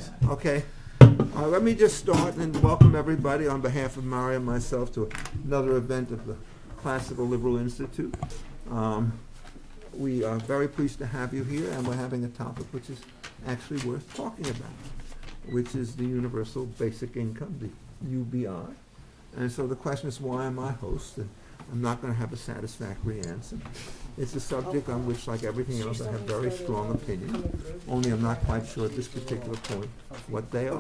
please. Okay. Let me just start and welcome everybody on behalf of Mario and myself to another event of the Classical Liberal Institute. We are very pleased to have you here, and we're having a topic which is actually worth talking about, which is the Universal Basic Income, the UBI. And so the question is, why am I host? And I'm not going to have a satisfactory answer. It's a subject on which, like everything else, I have very strong opinions, only I'm not quite sure at this particular point what they are.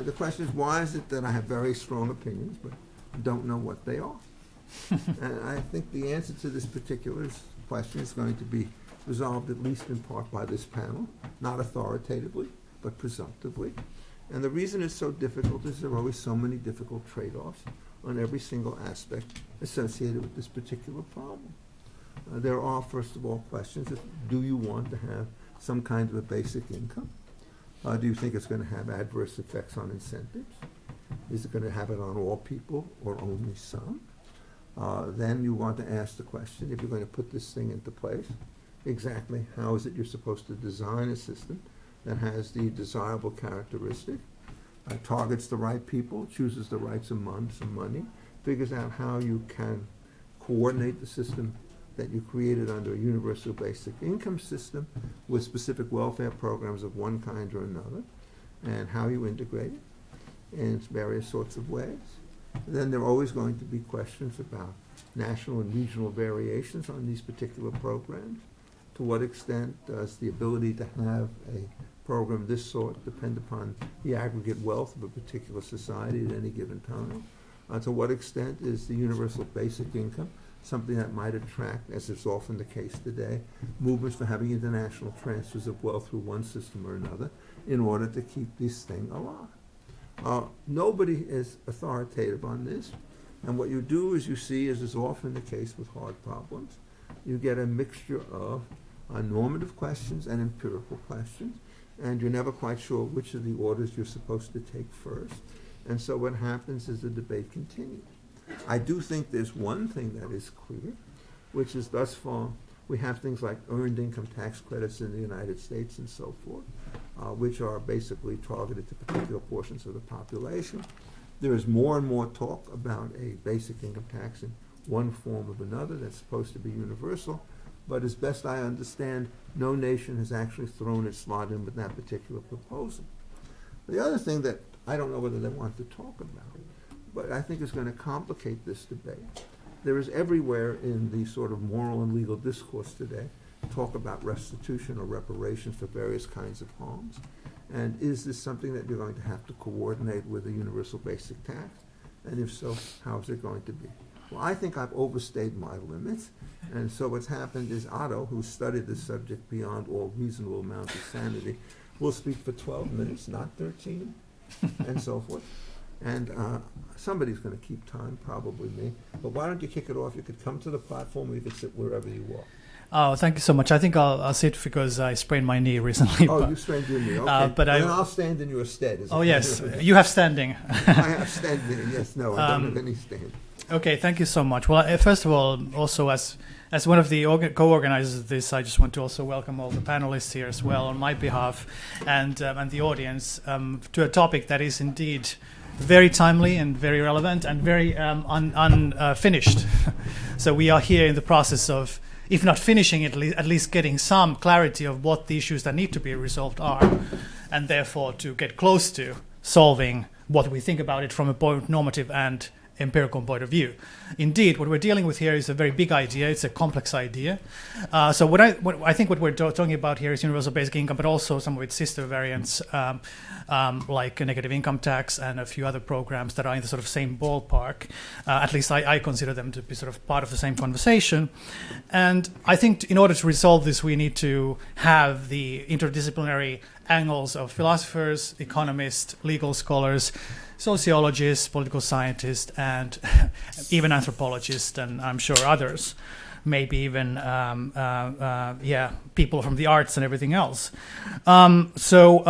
The question is, why is it that I have very strong opinions but don't know what they are? And I think the answer to this particular question is going to be resolved at least in part by this panel, not authoritatively, but presumptively. And the reason it's so difficult is there are always so many difficult trade-offs on every single aspect associated with this particular problem. There are, first of all, questions of, do you want to have some kind of a basic income? Do you think it's going to have adverse effects on incentives? Is it going to have it on all people or only some? Then you want to ask the question, if you're going to put this thing into place, exactly how is it you're supposed to design a system that has the desirable characteristic, targets the right people, chooses the right amounts of money, figures out how you can coordinate the system that you created under a universal basic income system with specific welfare programs of one kind or another, and how you integrate it in various sorts of ways. Then there are always going to be questions about national and regional variations on these particular programs. To what extent does the ability to have a program of this sort depend upon the aggregate wealth of a particular society at any given time? To what extent is the universal basic income something that might attract, as is often the case today, movements for having international transfers of wealth through one system or another in order to keep this thing alive? Nobody is authoritative on this, and what you do is you see, as is often the case with hard problems, you get a mixture of normative questions and empirical questions, and you're never quite sure which of the orders you're supposed to take first. And so what happens is the debate continues. I do think there's one thing that is clear, which is thus far we have things like earned income tax credits in the United States and so forth, which are basically targeted to particular portions of the population. There is more and more talk about a basic income tax in one form or another that's supposed to be universal, but as best I understand, no nation has actually thrown its lot in with that particular proposal. The other thing that I don't know whether they want to talk about, but I think is going to complicate this debate. There is everywhere in the sort of moral and legal discourse today talk about restitution or reparations for various kinds of harms. And is this something that you're going to have to coordinate with a universal basic tax? And if so, how is it going to be? Well, I think I've overstayed my limits. And so what's happened is Otto, who studied this subject beyond all reasonable amount of sanity, will speak for 12 minutes, not 13, and so forth. And somebody's going to keep time, probably me. But why don't you kick it off? You could come to the platform, or you could sit wherever you want. Oh, thank you so much. I think I'll sit because I sprained my knee recently. Oh, you sprained your knee, okay. But then I'll stand in your stead. Oh, yes. You have standing. I have standing, yes. No, I don't have any stand. Okay, thank you so much. Well, first of all, also as one of the co-organizers of this, I just want to also welcome all the panelists here as well on my behalf and the audience to a topic that is indeed very timely and very relevant and very unfinished. So we are here in the process of, if not finishing it, at least getting some clarity of what the issues that need to be resolved are, and therefore to get close to solving what we think about it from a both normative and empirical point of view. Indeed, what we're dealing with here is a very big idea. It's a complex idea. So what I think what we're talking about here is universal basic income, but also some of its sister variants, like a negative income tax and a few other programs that are in the sort of same ballpark. At least I consider them to be sort of part of the same conversation. And I think in order to resolve this, we need to have the interdisciplinary angles of philosophers, economists, legal scholars, sociologists, political scientists, and even anthropologists, and I'm sure others, maybe even people from the arts and everything else. So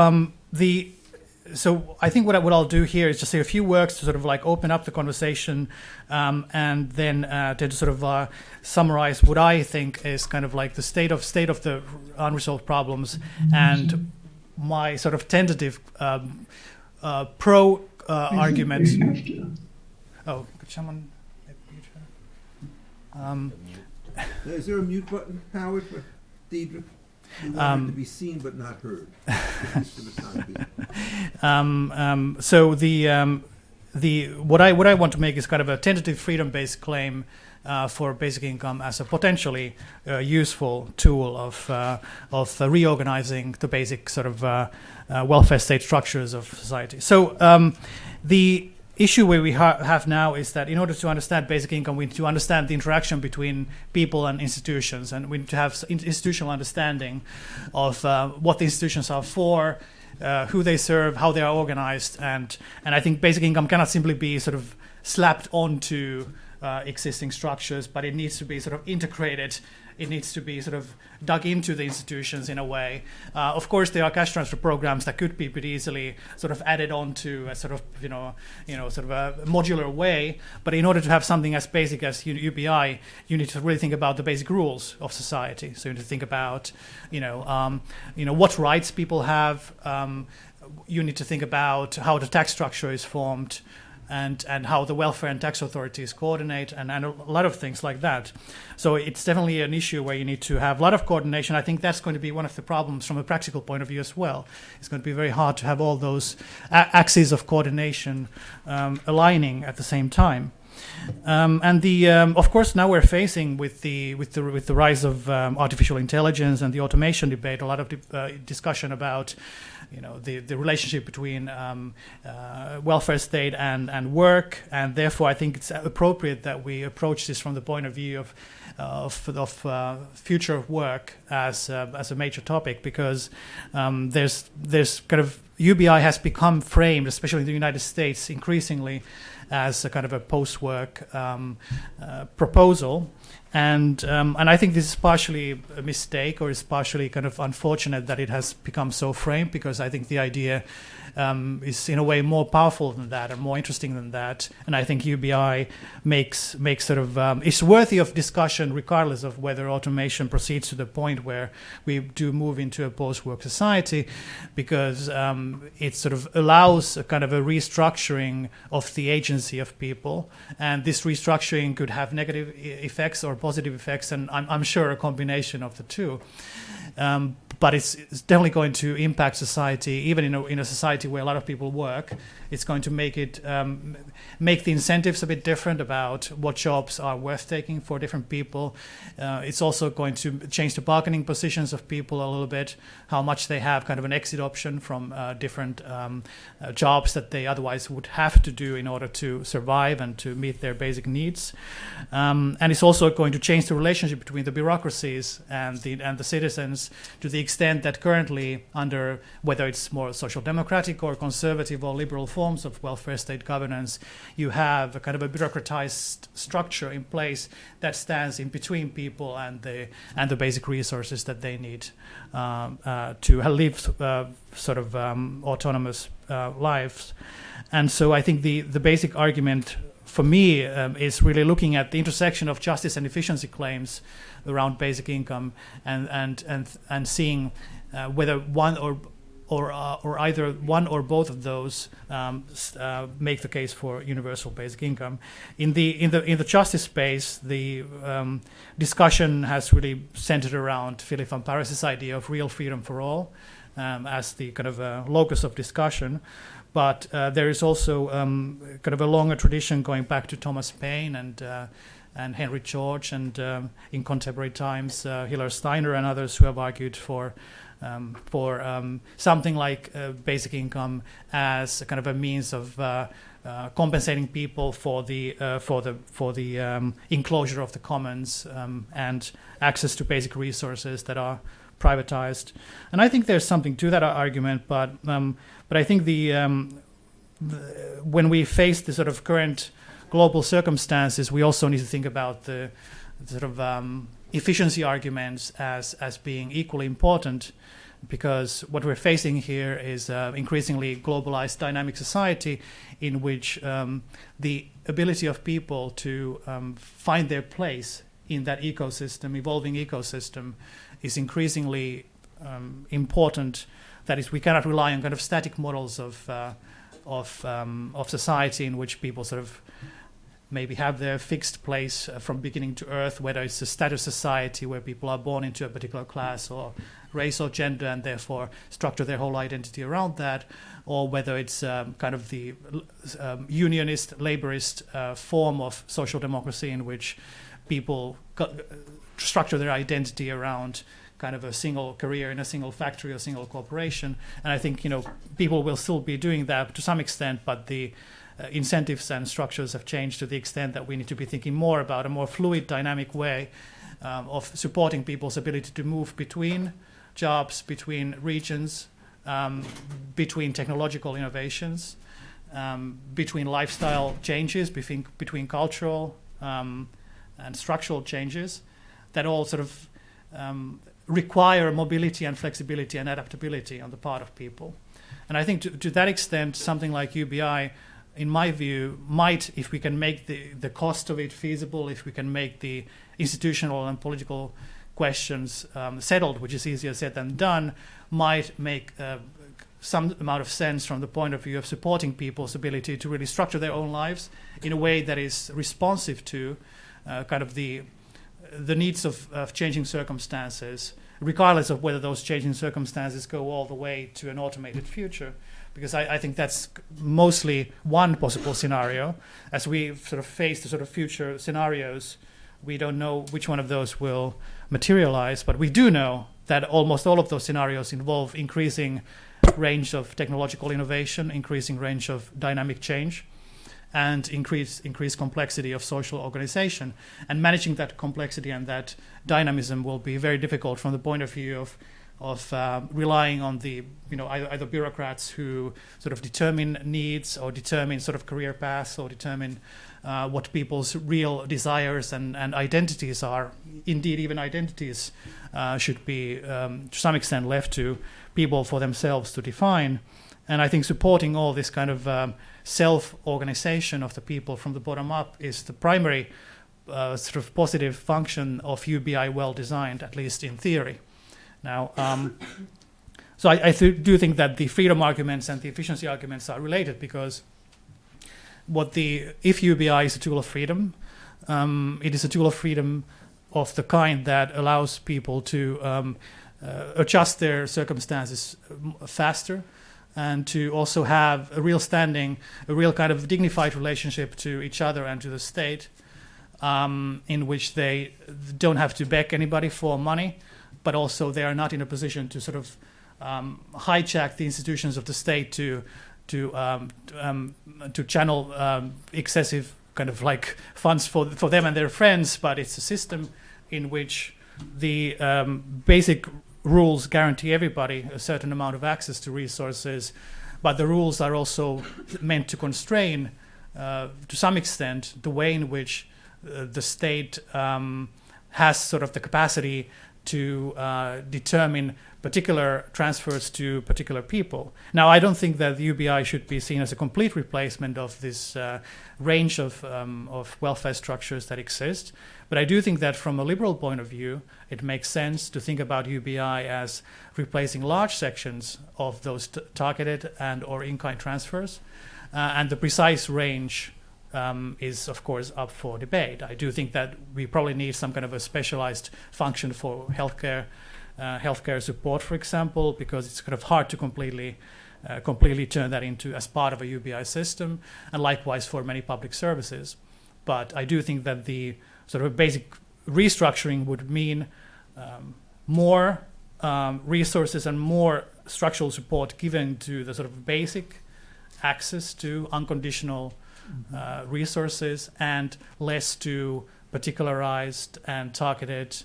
I think what I'll do here is just say a few words to sort of like open up the conversation, and then to sort of summarize what I think is kind of like the state of the unresolved problems, and my sort of tentative pro argument. Oh, could someone? Is there a mute button, Howard, for Deirdre? We want her to be seen but not heard. At least for the time being. So what I want to make is kind of a tentative freedom-based claim for basic income as a potentially useful tool of reorganizing the basic sort of welfare state structures of society. So the issue where we have now is that in order to understand basic income, we need to understand the interaction between people and institutions, and we need to have institutional understanding of what the institutions are for, who they serve, how they are organized, and I think basic income cannot simply be sort of slapped onto existing structures, but it needs to be sort of integrated. It needs to be sort of dug into the institutions in a way. Of course, there are cash transfer programs that could be pretty easily sort of added on to a sort of sort of a modular way. But in order to have something as basic as UBI, you need to really think about the basic rules of society. So you need to think about what rights people have. You need to think about how the tax structure is formed, and how the welfare and tax authorities coordinate, and a lot of things like that. So it's definitely an issue where you need to have a lot of coordination. I think that's going to be one of the problems from a practical point of view as well. It's going to be very hard to have all those axes of coordination aligning at the same time. Of course, now we're facing with the rise of artificial intelligence and the automation debate, a lot of discussion about the relationship between welfare state and work, and therefore I think it's appropriate that we approach this from the point of view of future of work as a major topic, because there's kind of UBI has become framed, especially in the United States, increasingly as a kind of a post-work proposal. And I think this is partially a mistake, or is partially kind of unfortunate that it has become so framed, because I think the idea is in a way more powerful than that and more interesting than that. And I think UBI makes sort of it's worthy of discussion regardless of whether automation proceeds to the point where we do move into a post-work society, because it sort of allows a kind of a restructuring of the agency of people, and this restructuring could have negative effects or positive effects, and I'm sure a combination of the two. But it's definitely going to impact society, even in a society where a lot of people work. It's going to make it make the incentives a bit different about what jobs are worth taking for different people. It's also going to change the bargaining positions of people a little bit, how much they have kind of an exit option from different jobs that they otherwise would have to do in order to survive and to meet their basic needs. And it's also going to change the relationship between the bureaucracies and the citizens, to the extent that currently, under whether it's more social democratic or conservative or liberal forms of welfare state governance, you have a kind of a bureaucratized structure in place that stands in between people and the basic resources that they need to live sort of autonomous lives. And so I think the basic argument for me is really looking at the intersection of justice and efficiency claims around basic income, and seeing whether one or either one or both of those make the case for universal basic income. In the justice space, the discussion has really centered around Philip van Parijs's idea of real freedom for all as the kind of locus of discussion. But there is also kind of a longer tradition going back to Thomas Paine and Henry George, and in contemporary times, Hilaire Steiner and others who have argued for something like basic income as a kind of a means of compensating people for the enclosure of the commons and access to basic resources that are privatized. And I think there's something to that argument, but I think when we face the sort of current global circumstances, we also need to think about the sort of efficiency arguments as being equally important, because what we're facing here is increasingly globalized dynamic society in which the ability of people to find their place in that ecosystem, evolving ecosystem, is increasingly important That is, we cannot rely on kind of static models of society in which people sort of maybe have their fixed place from beginning to earth, whether it's a status society where people are born into a particular class or race or gender and therefore structure their whole identity around that, or whether it's kind of the unionist, laborist form of social democracy in which people structure their identity around kind of a single career in a single factory or single corporation. And I think, people will still be doing that to some extent, but the incentives and structures have changed to the extent that we need to be thinking more about a more fluid, dynamic way of supporting people's ability to move between jobs, between regions, between technological innovations, between lifestyle changes, between cultural and structural changes that all sort of require mobility and flexibility and adaptability on the part of people. And I think to that extent, something like UBI, in my view, might, if we can make the cost of it feasible, if we can make the institutional and political questions settled, which is easier said than done, might make some amount of sense from the point of view of supporting people's ability to really structure their own lives in a way that is responsive to kind of the needs of changing circumstances, regardless of whether those changing circumstances go all the way to an automated future. Because I think that's mostly one possible scenario. As we sort of face the sort of future scenarios, we don't know which one of those will materialize, but we do know that almost all of those scenarios involve increasing range of technological innovation, increasing range of dynamic change, and increased complexity of social organization. And managing that complexity and that dynamism will be very difficult from the point of view of relying on the either bureaucrats who sort of determine needs or determine sort of career paths or determine what people's real desires and identities are. Indeed, even identities should be to some extent left to people for themselves to define. And I think supporting all this kind of self-organization of the people from the bottom up is the primary sort of positive function of UBI well designed, at least in theory. Now, so I do think that the freedom arguments and the efficiency arguments are related, because if UBI is a tool of freedom, it is a tool of freedom of the kind that allows people to adjust their circumstances faster, and to also have a real standing, a real kind of dignified relationship to each other and to the state, in which they don't have to beg anybody for money, but also they are not in a position to sort of hijack the institutions of the state to channel excessive kind of like funds for them and their friends. But it's a system in which the basic rules guarantee everybody a certain amount of access to resources, but the rules are also meant to constrain, to some extent, the way in which the state has sort of the capacity to determine particular transfers to particular people. Now, I don't think that the UBI should be seen as a complete replacement of this range of welfare structures that exist, but I do think that from a liberal point of view, it makes sense to think about UBI as replacing large sections of those targeted and or in-kind transfers, and the precise range is, of course, up for debate. I do think that we probably need some kind of a specialized function for healthcare support, for example, because it's kind of hard to completely turn that into as part of a UBI system, and likewise for many public services. But I do think that the sort of basic restructuring would mean more resources and more structural support given to the sort of basic access to unconditional resources, and less to particularized and targeted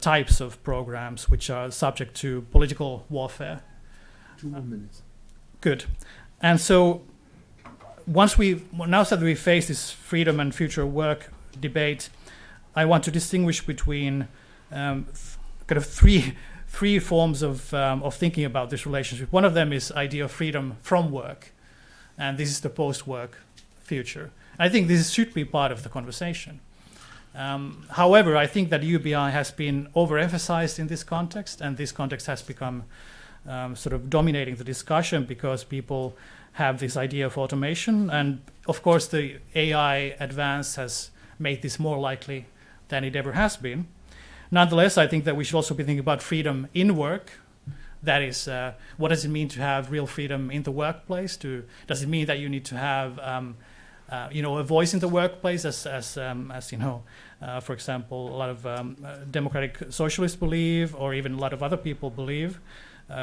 types of programs which are subject to political warfare. 2 more minutes. Good. And so now that we face this freedom and future work debate, I want to distinguish between kind of three forms of thinking about this relationship. One of them is idea of freedom from work, and this is the post-work future. I think this should be part of the conversation. However, I think that UBI has been overemphasized in this context, and this context has become sort of dominating the discussion because people have this idea of automation. And of course, the AI advance has made this more likely than it ever has been. Nonetheless, I think that we should also be thinking about freedom in work. That is, what does it mean to have real freedom in the workplace? Does it mean that you need to have, a voice in the workplace, as you know, for example, a lot of democratic socialists believe, or even a lot of other people believe,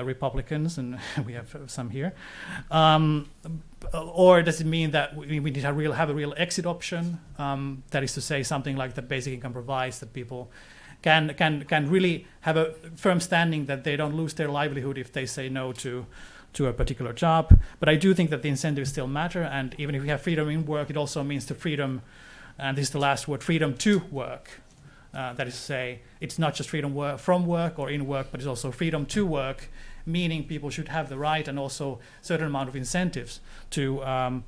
Republicans, and we have some here. Or does it mean that we need to have a real exit option? That is to say, something like the basic income provides, that people can really have a firm standing, that they don't lose their livelihood if they say no to a particular job. But I do think that the incentives still matter, and even if we have freedom in work, it also means the freedom, and this is the last word, freedom to work. That is to say, it's not just freedom from work or in work, but it's also freedom to work, meaning people should have the right and also certain amount of incentives to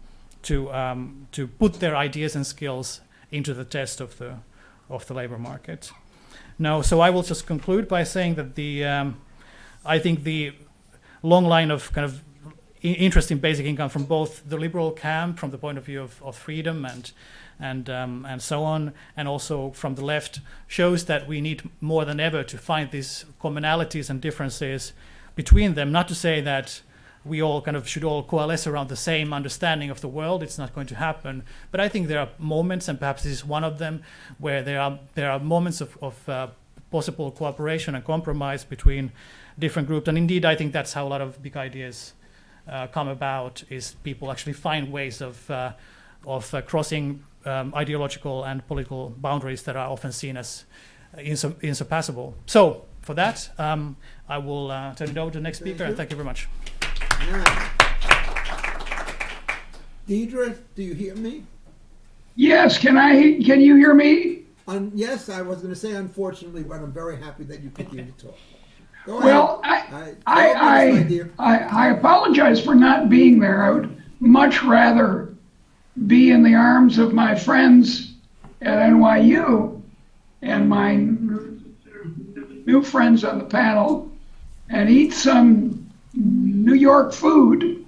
put their ideas and skills into the test of the labor market. Now, so I will just conclude by saying that I think the long line of kind of interest in basic income from both the liberal camp, from the point of view of freedom and so on, and also from the left, shows that we need more than ever to find these commonalities and differences between them. Not to say that we all kind of should all coalesce around the same understanding of the world. It's not going to happen. But I think there are moments, and perhaps this is one of them, where there are moments of possible cooperation and compromise between different groups. And indeed, I think that's how a lot of big ideas come about, is people actually find ways of crossing ideological and political boundaries that are often seen as insurpassable. So for that, I will turn it over to the next speaker, and thank you very much. Yeah. Deirdre, do you hear me? Yes, can you hear me? Yes, I was going to say unfortunately, but I'm very happy that you continue to talk. Go Well, ahead. I apologize for not being there. I would much rather be in the arms of my friends at NYU and my new friends on the panel and eat some New York food.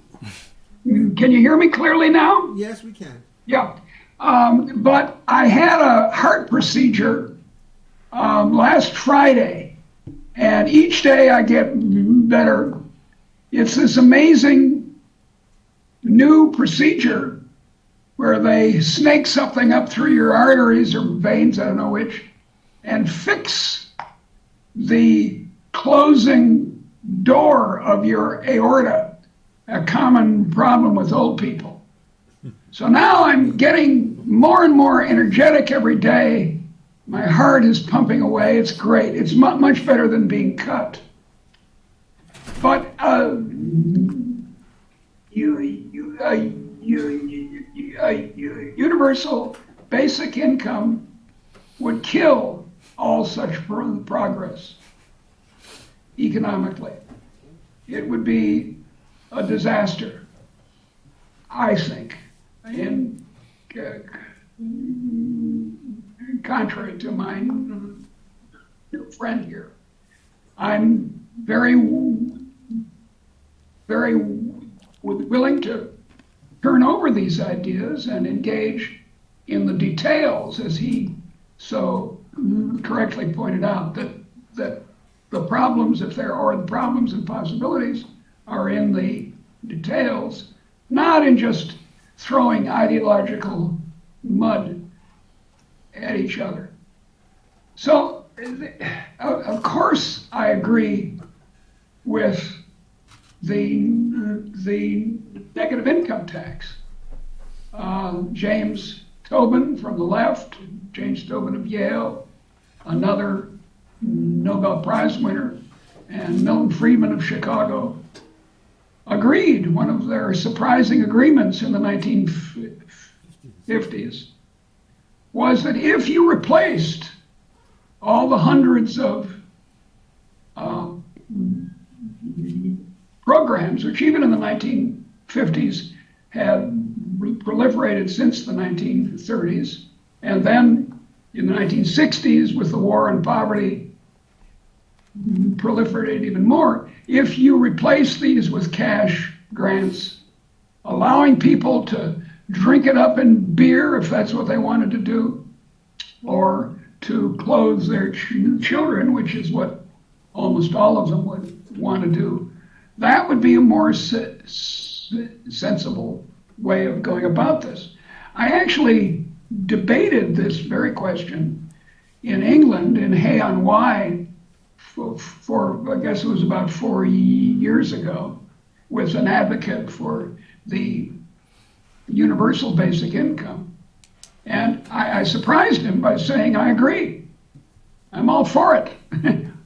Can you hear me clearly now? Yes, we can. Yeah. But I had a heart procedure last Friday, and each day I get better. It's this amazing new procedure where they snake something up through your arteries or veins, I don't know which, and fix the closing door of your aorta, a common problem with old people. So now I'm getting more and more energetic every day. My heart is pumping away. It's great. It's much better than being cut. But universal basic income would kill all such progress economically. It would be a disaster, I think, in contrary to my new friend here. I'm very willing to turn over these ideas and engage in the details, as he so correctly pointed out, that the problems, if there are the problems and possibilities, are in the details, not in just throwing ideological mud at each other. So, of course, I agree with the negative income tax. James Tobin from the left, James Tobin of Yale, another Nobel Prize winner, and Milton Friedman of Chicago agreed. One of their surprising agreements in the 1950s was that if you replaced all the hundreds of programs, which even in the 1950s had proliferated since the 1930s, and then in the 1960s with the war on poverty, proliferate even more. If you replace these with cash grants, allowing people to drink it up in beer if that's what they wanted to do, or to clothe their children, which is what almost all of them would want to do, that would be a more sensible way of going about this. I actually debated this very question in England, in Hay on Wye, for I guess it was about 4 years ago, with an advocate for the universal basic income. And I surprised him by saying, I agree. I'm all for it,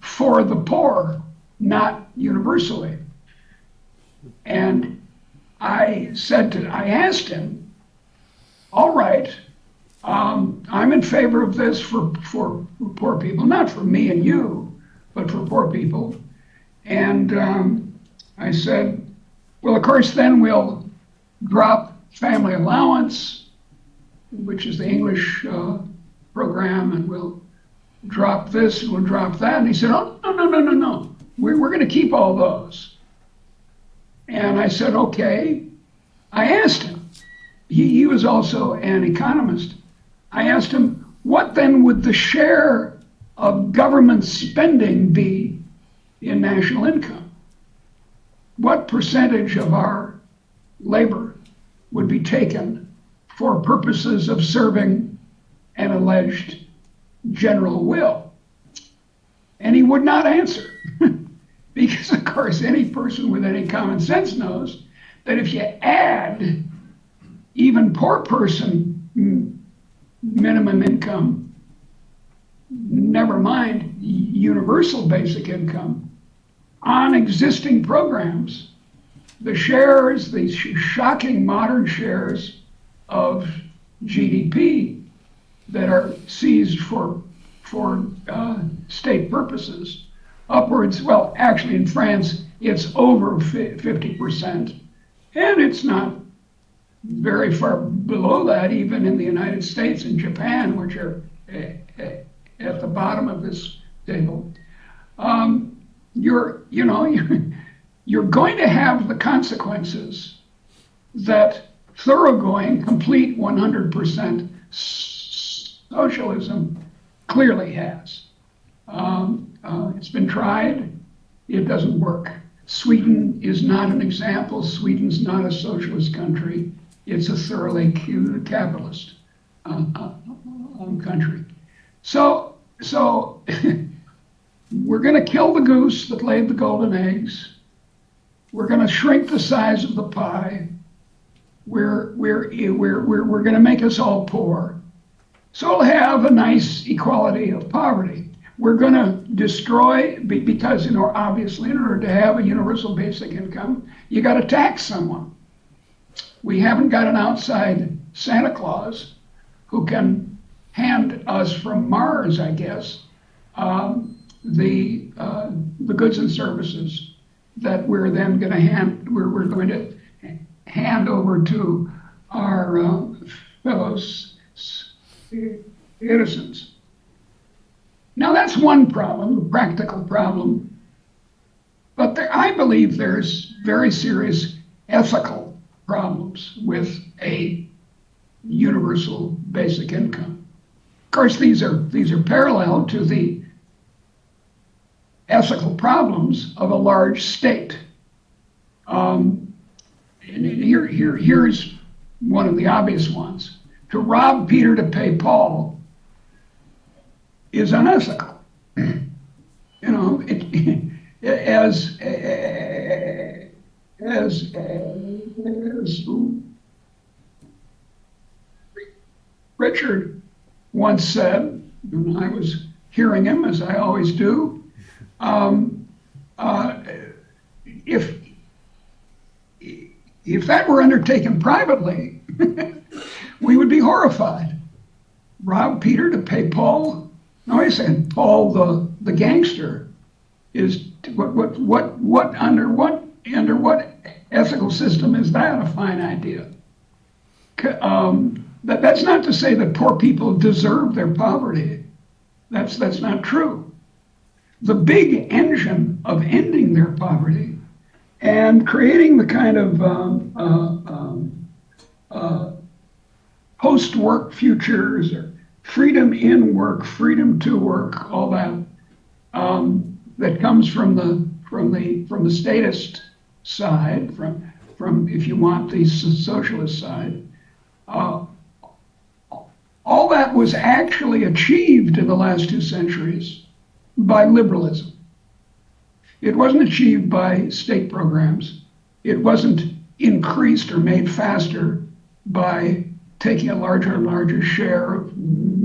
for the poor, not universally. And I asked him, all right, I'm in favor of this for poor people, not for me and you, but for poor people. And I said, well, of course, then we'll drop family allowance, which is the English program, and we'll drop this and we'll drop that. And he said, oh, no. We're going to keep all those. And I said, okay. I asked him, he was also an economist. I asked him, what then would the share of government spending be in national income? What percentage of our labor would be taken for purposes of serving an alleged general will? And he would not answer. Because, of course, any person with any common sense knows that if you add even poor person minimum income, never mind universal basic income, on existing programs, the shares, these shocking modern shares of GDP that are seized for state purposes, upwards, well, actually in France, it's over 50%, and it's not very far below that, even in the United States and Japan, which are at the bottom of this table. You're going to have the consequences that thoroughgoing, complete 100% socialism clearly has. It's been tried. It doesn't work. Sweden is not an example. Sweden's not a socialist country. It's a thoroughly capitalist country. So we're going to kill the goose that laid the golden eggs. We're going to shrink the size of the pie. We're going to make us all poor. So we'll have a nice equality of poverty. We're going to destroy, because, obviously, in order to have a universal basic income, you got to tax someone. We haven't got an outside Santa Claus who can hand us from Mars, I guess, the goods and services that we're then going to we're going to hand over to our fellow citizens. Now that's one problem, a practical problem, but I believe there's very serious ethical problems with a universal basic income. Of course, these are parallel to the ethical problems of a large state. And here's one of the obvious ones. To rob Peter to pay Paul is unethical. As Richard once said, and I was hearing him as I always do, if that were undertaken privately, we would be horrified. Rob Peter to pay Paul? No, I said Paul the gangster is under what ethical system is that a fine idea? That's not to say that poor people deserve their poverty. That's not true. the big engine of ending their poverty and creating the kind of post-work futures or freedom in work, freedom to work, all that that comes from the statist side, from if you want the socialist side. All that was actually achieved in the last 2 centuries by liberalism. It wasn't achieved by state programs. It wasn't increased or made faster by taking a larger and larger share of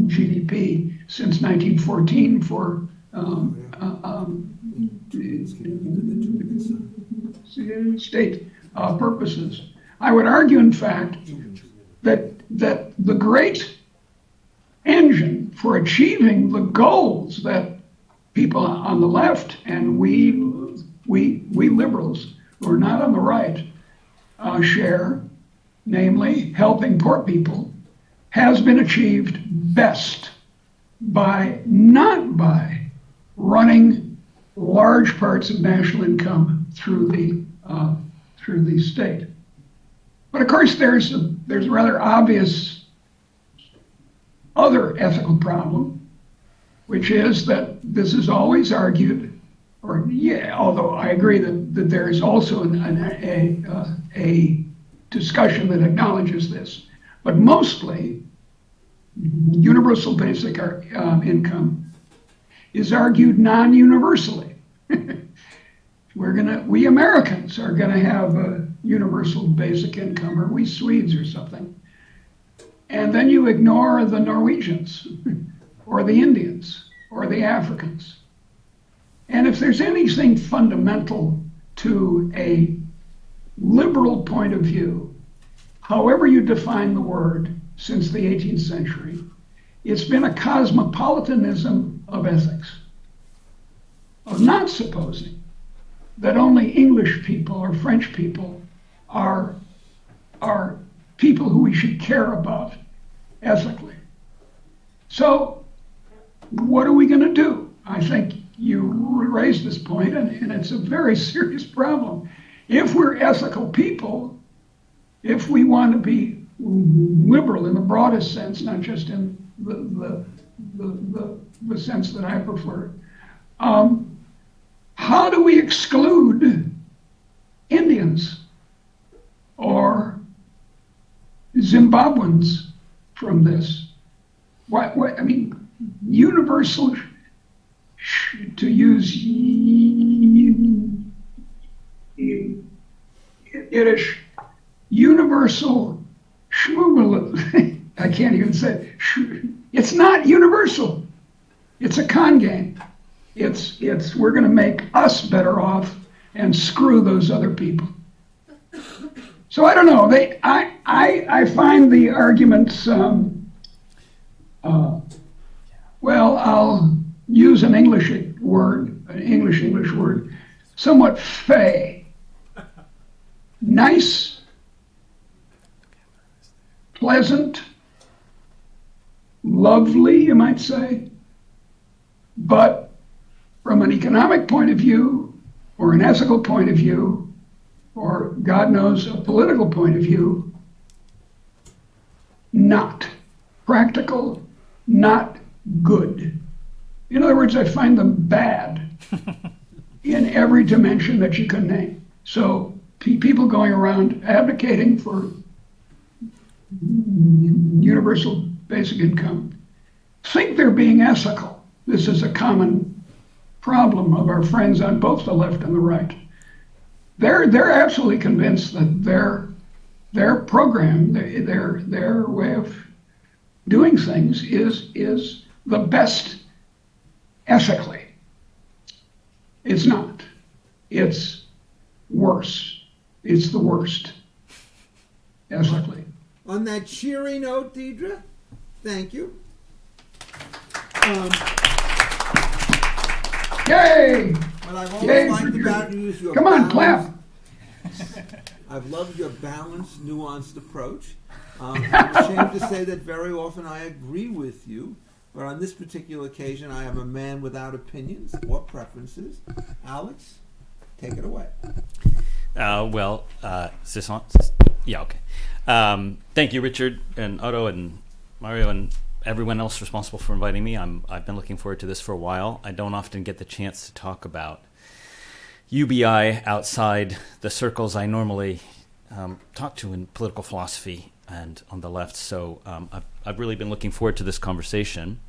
GDP since 1914 for state purposes. I would argue, in fact, that the great engine for achieving the goals that people on the left and we liberals who are not on the right share, namely helping poor people, has been achieved best not by running large parts of national income through the state. But of course, there's a rather obvious other ethical problem, which is that this is always argued, although I agree that there is also a discussion that acknowledges this, but mostly universal basic income is argued non-universally. We Americans are gonna have a universal basic income, or we Swedes or something. And then you ignore the Norwegians or the Indians or the Africans. And if there's anything fundamental to a liberal point of view, however you define the word, since the 18th century, it's been a cosmopolitanism of ethics, of not supposing that only English people or French people are people who we should care about ethically. So what are we going to do? I think you raised this point, and it's a very serious problem. If we're ethical people, if we want to be liberal in the broadest sense, not just in the sense that I prefer, how do we exclude Indians or Zimbabweans from this? I mean, universal, to use Yiddish, universal schmoobel, I can't even say it. It's not universal. It's a con game. It's we're going to make us better off and screw those other people. So I don't know. I find the arguments. Well, I'll use an English word, somewhat fey. Nice, pleasant, lovely, you might say, but from an economic point of view, or an ethical point of view, or God knows, a political point of view, not practical, not good. In other words, I find them bad in every dimension that you can name. So people going around advocating for universal basic income think they're being ethical. This is a common problem of our friends on both the left and the right. They're absolutely convinced that their program, their way of doing things is the best ethically. It's not. It's worse. It's the worst ethically. On that cheery note, Deirdre, thank you. Yay! What I've always liked about you is your Come on, balance. clap. I've loved your balanced, nuanced approach. I'm ashamed to say that very often I agree with you, But on this particular occasion, I am a man without opinions or preferences. Alex, take it away. Is this on? Yeah, okay. Thank you, Richard and Otto and Mario and everyone else responsible for inviting me. I've been looking forward to this for a while. I don't often get the chance to talk about UBI outside the circles I normally talk to in political philosophy and on the left. So I've really been looking forward to this conversation.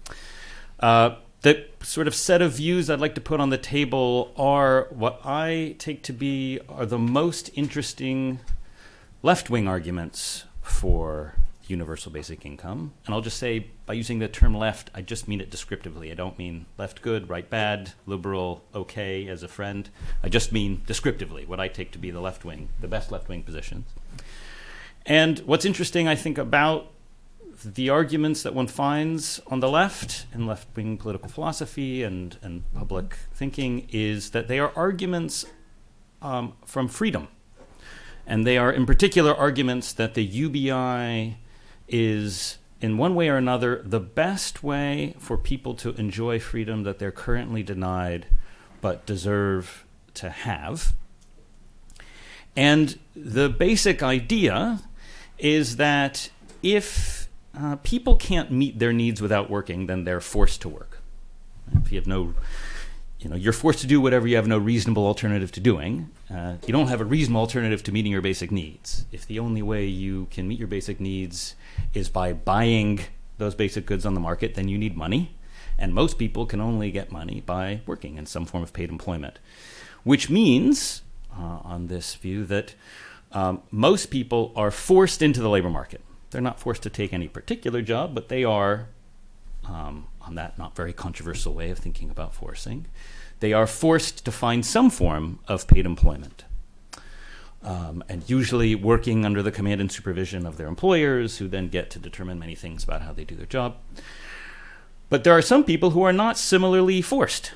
The sort of set of views I'd like to put on the table are what I take to be are the most interesting left-wing arguments for universal basic income. And I'll just say, by using the term left, I just mean it descriptively. I don't mean left good, right bad, liberal okay as a friend. I just mean descriptively what I take to be the left wing, the best left-wing positions. And what's interesting, I think, about the arguments that one finds on the left in left-wing political philosophy and public thinking is that they are arguments from freedom. And they are, in particular, arguments that the UBI is, in one way or another, the best way for people to enjoy freedom that they're currently denied but deserve to have. And the basic idea is that if people can't meet their needs without working, then they're forced to work. If you have you're forced to do whatever you have no reasonable alternative to doing. You don't have a reasonable alternative to meeting your basic needs. If the only way you can meet your basic needs is by buying those basic goods on the market, then you need money. And most people can only get money by working in some form of paid employment, which means, on this view, that most people are forced into the labor market. They're not forced to take any particular job, but they are, on that not very controversial way of thinking about forcing, they are forced to find some form of paid employment. And usually working under the command and supervision of their employers, who then get to determine many things about how they do their job. But there are some people who are not similarly forced.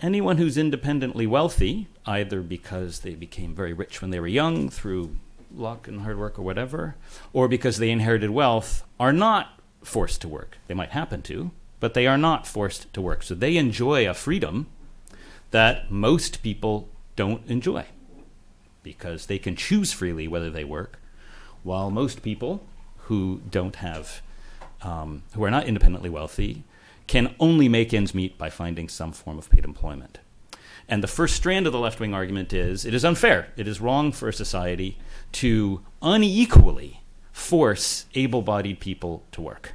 Anyone who's independently wealthy, either because they became very rich when they were young through luck and hard work or whatever, or because they inherited wealth, are not forced to work. They might happen to, but they are not forced to work. So they enjoy a freedom that most people don't enjoy, because they can choose freely whether they work, while most people who don't have, who are not independently wealthy, can only make ends meet by finding some form of paid employment. And the first strand of the left-wing argument is, it is unfair, it is wrong for a society to unequally force able-bodied people to work.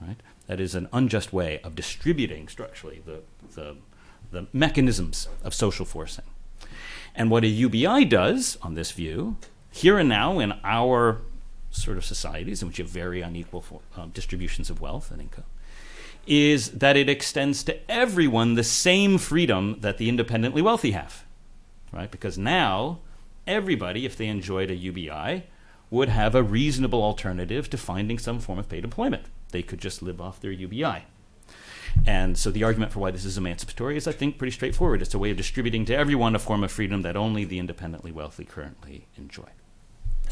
Right? That is an unjust way of distributing structurally the mechanisms of social forcing. And what a UBI does, on this view, here and now in our sort of societies in which you have very unequal distributions of wealth and income, is that it extends to everyone the same freedom that the independently wealthy have, right? Because now everybody, if they enjoyed a UBI, would have a reasonable alternative to finding some form of paid employment. They could just live off their UBI. And so the argument for why this is emancipatory is, I think, pretty straightforward. It's a way of distributing to everyone a form of freedom that only the independently wealthy currently enjoy.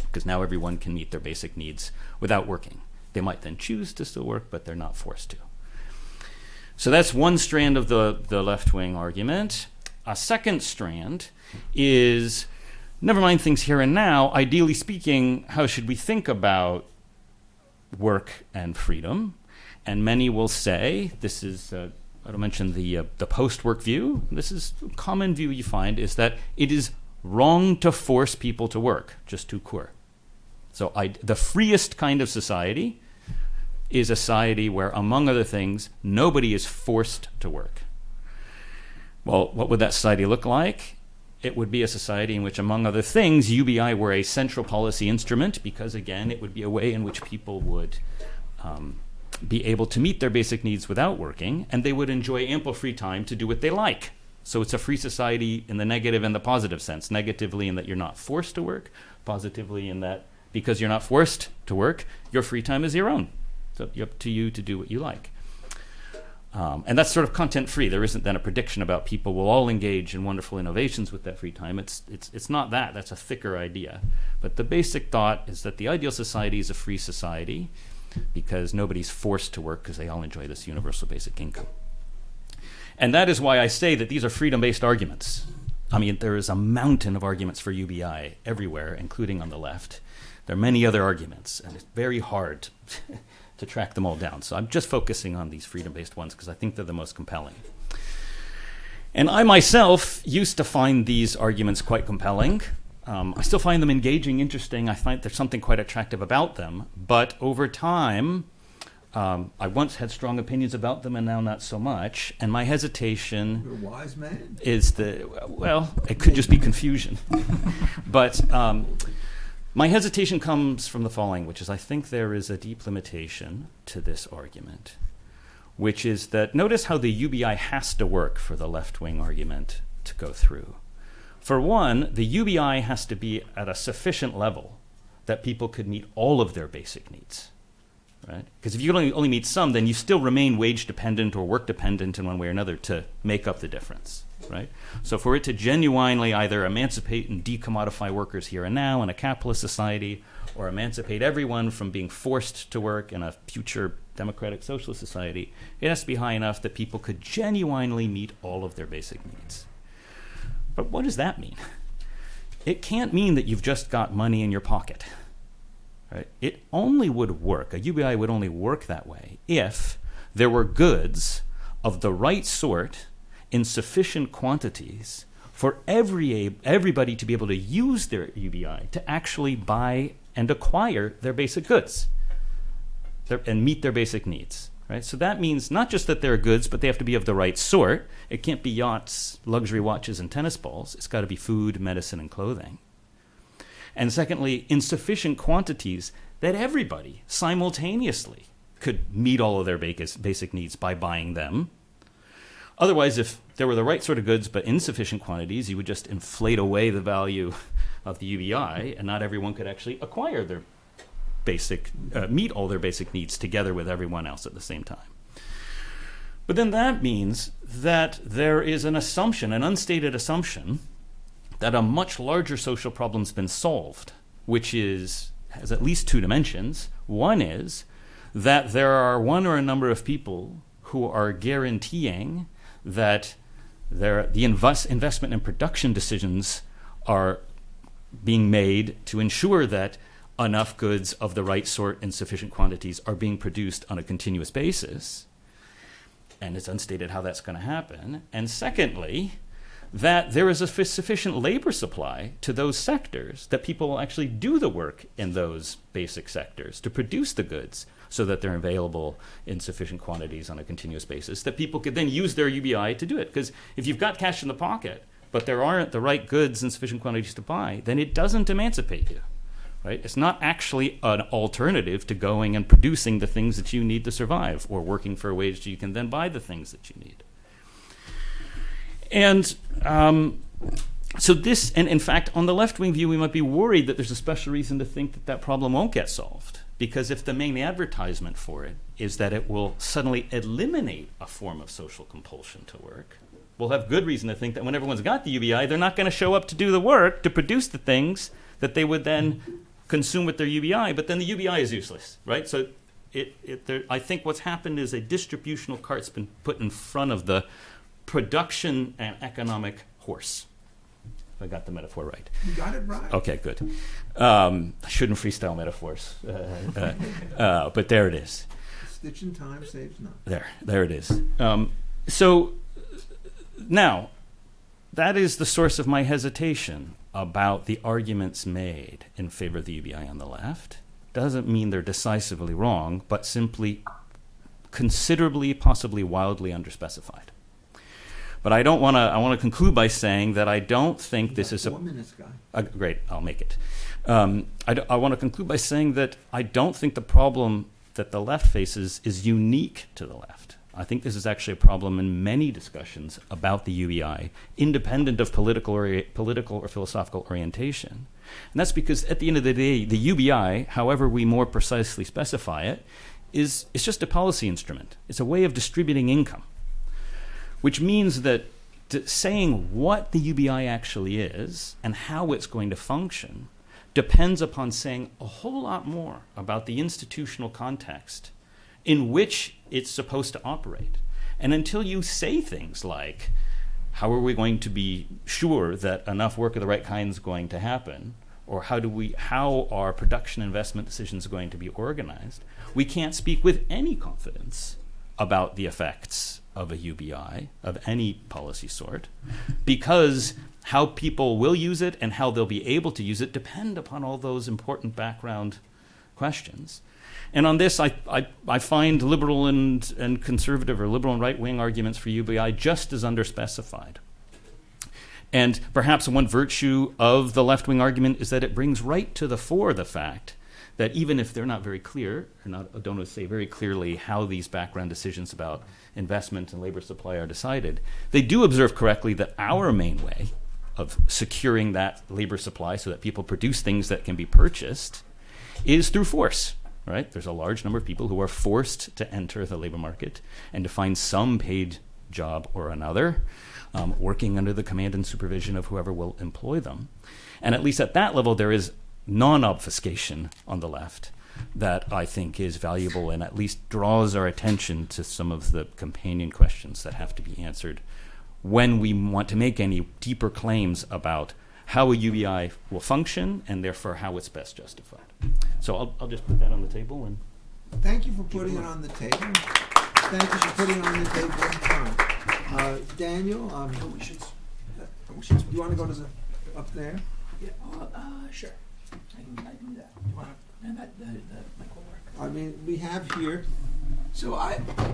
Because now everyone can meet their basic needs without working. They might then choose to still work, but they're not forced to. So that's one strand of the left-wing argument. A second strand is, never mind things here and now, ideally speaking, how should we think about work and freedom? And many will say, this is, I mentioned the post-work view. This is a common view you find, is that it is wrong to force people to work, just tout court. So the freest kind of society is a society where, among other things, nobody is forced to work. Well, what would that society look like? It would be a society in which, among other things, UBI were a central policy instrument, because, again, it would be a way in which people would be able to meet their basic needs without working, and they would enjoy ample free time to do what they like. So it's a free society in the negative and the positive sense. Negatively in that you're not forced to work, positively in that because you're not forced to work, your free time is your own. So it's up to you to do what you like. And that's sort of content-free. There isn't then a prediction about people will all engage in wonderful innovations with that free time. It's not that. That's a thicker idea. But the basic thought is that the ideal society is a free society because nobody's forced to work because they all enjoy this universal basic income. And that is why I say that these are freedom-based arguments. I mean, there is a mountain of arguments for UBI everywhere, including on the left. There are many other arguments, and it's very hard to track them all down. So I'm just focusing on these freedom-based ones because I think they're the most compelling. And I myself used to find these arguments quite compelling. I still find them engaging, interesting. I find there's something quite attractive about them. But over time, I once had strong opinions about them and now not so much. And my hesitation You're a wise man. is well, it could just be confusion. But my hesitation comes from the following, which is I think there is a deep limitation to this argument, which is that notice how the UBI has to work for the left-wing argument to go through. For one, the UBI has to be at a sufficient level that people could meet all of their basic needs, right? Because if you only meet some, then you still remain wage-dependent or work-dependent in one way or another to make up the difference, right? So for it to genuinely either emancipate and decommodify workers here and now in a capitalist society, or emancipate everyone from being forced to work in a future democratic socialist society, it has to be high enough that people could genuinely meet all of their basic needs. But what does that mean? It can't mean that you've just got money in your pocket, right? It only would work, a UBI would only work that way if there were goods of the right sort in sufficient quantities for everybody to be able to use their UBI to actually buy and acquire their basic goods and meet their basic needs. Right? So that means not just that they're goods, but they have to be of the right sort. It can't be yachts, luxury watches, and tennis balls. It's got to be food, medicine, and clothing. And secondly, in sufficient quantities that everybody simultaneously could meet all of their basic needs by buying them. Otherwise, if there were the right sort of goods but insufficient quantities, you would just inflate away the value of the UBI, and not everyone could actually acquire their meet all their basic needs together with everyone else at the same time. But then that means that there is an assumption, an unstated assumption, that a much larger social problem's been solved, which has at least two dimensions. One is that there are one or a number of people who are guaranteeing that the investment and production decisions are being made to ensure that enough goods of the right sort in sufficient quantities are being produced on a continuous basis. And it's unstated how that's going to happen. And secondly, that there is a sufficient labor supply to those sectors that people will actually do the work in those basic sectors to produce the goods so that they're available in sufficient quantities on a continuous basis, that people could then use their UBI to do it. Because if you've got cash in the pocket, but there aren't the right goods in sufficient quantities to buy, then it doesn't emancipate you. Right? It's not actually an alternative to going and producing the things that you need to survive, or working for a wage so you can then buy the things that you need. And so this, and in fact, on the left-wing view, we might be worried that there's a special reason to think that that problem won't get solved. Because if the main advertisement for it is that it will suddenly eliminate a form of social compulsion to work, we'll have good reason to think that when everyone's got the UBI, they're not going to show up to do the work, to produce the things that they would then consume with their UBI, but then the UBI is useless, right? So I think what's happened is a distributional cart's been put in front of the production and economic horse. If I got the metaphor right. You got it right. Okay, good. I shouldn't freestyle metaphors, but there it is. Stitch in time saves none. There it is. So now, that is the source of my hesitation about the arguments made in favor of the UBI on the left. Doesn't mean they're decisively wrong, but simply considerably, possibly wildly underspecified. But I want to conclude by saying that I don't think this is 4 minutes, guy. Great, I'll make it. I want to conclude by saying that I don't think the problem that the left faces is unique to the left. I think this is actually a problem in many discussions about the UBI, independent of political or philosophical orientation. And that's because at the end of the day, the UBI, however we more precisely specify it, is just a policy instrument. It's a way of distributing income, which means that saying what the UBI actually is and how it's going to function depends upon saying a whole lot more about the institutional context in which it's supposed to operate. And until you say things like, how are we going to be sure that enough work of the right kind is going to happen? Or how are production investment decisions going to be organized? We can't speak with any confidence about the effects of a UBI of any policy sort, because how people will use it and how they'll be able to use it depend upon all those important background questions. And on this, I find liberal and conservative, or liberal and right-wing arguments for UBI just as underspecified. And perhaps one virtue of the left-wing argument is that it brings right to the fore the fact that even if they're not very clear, or don't say very clearly how these background decisions about investment and labor supply are decided, they do observe correctly that our main way of securing that labor supply so that people produce things that can be purchased is through force, right? There's a large number of people who are forced to enter the labor market and to find some paid job or another, working under the command and supervision of whoever will employ them. And at least at that level, there is non-obfuscation on the left that I think is valuable and at least draws our attention to some of the companion questions that have to be answered when we want to make any deeper claims about how a UBI will function and therefore how it's best justified. So I'll just put that on the table. And thank you for putting it on the table. Thank you for putting it on the table in time. Daniel, do you want to go to up there? Yeah, sure. I can do that. Do you want to, and that the mic will work. I mean, we have here. So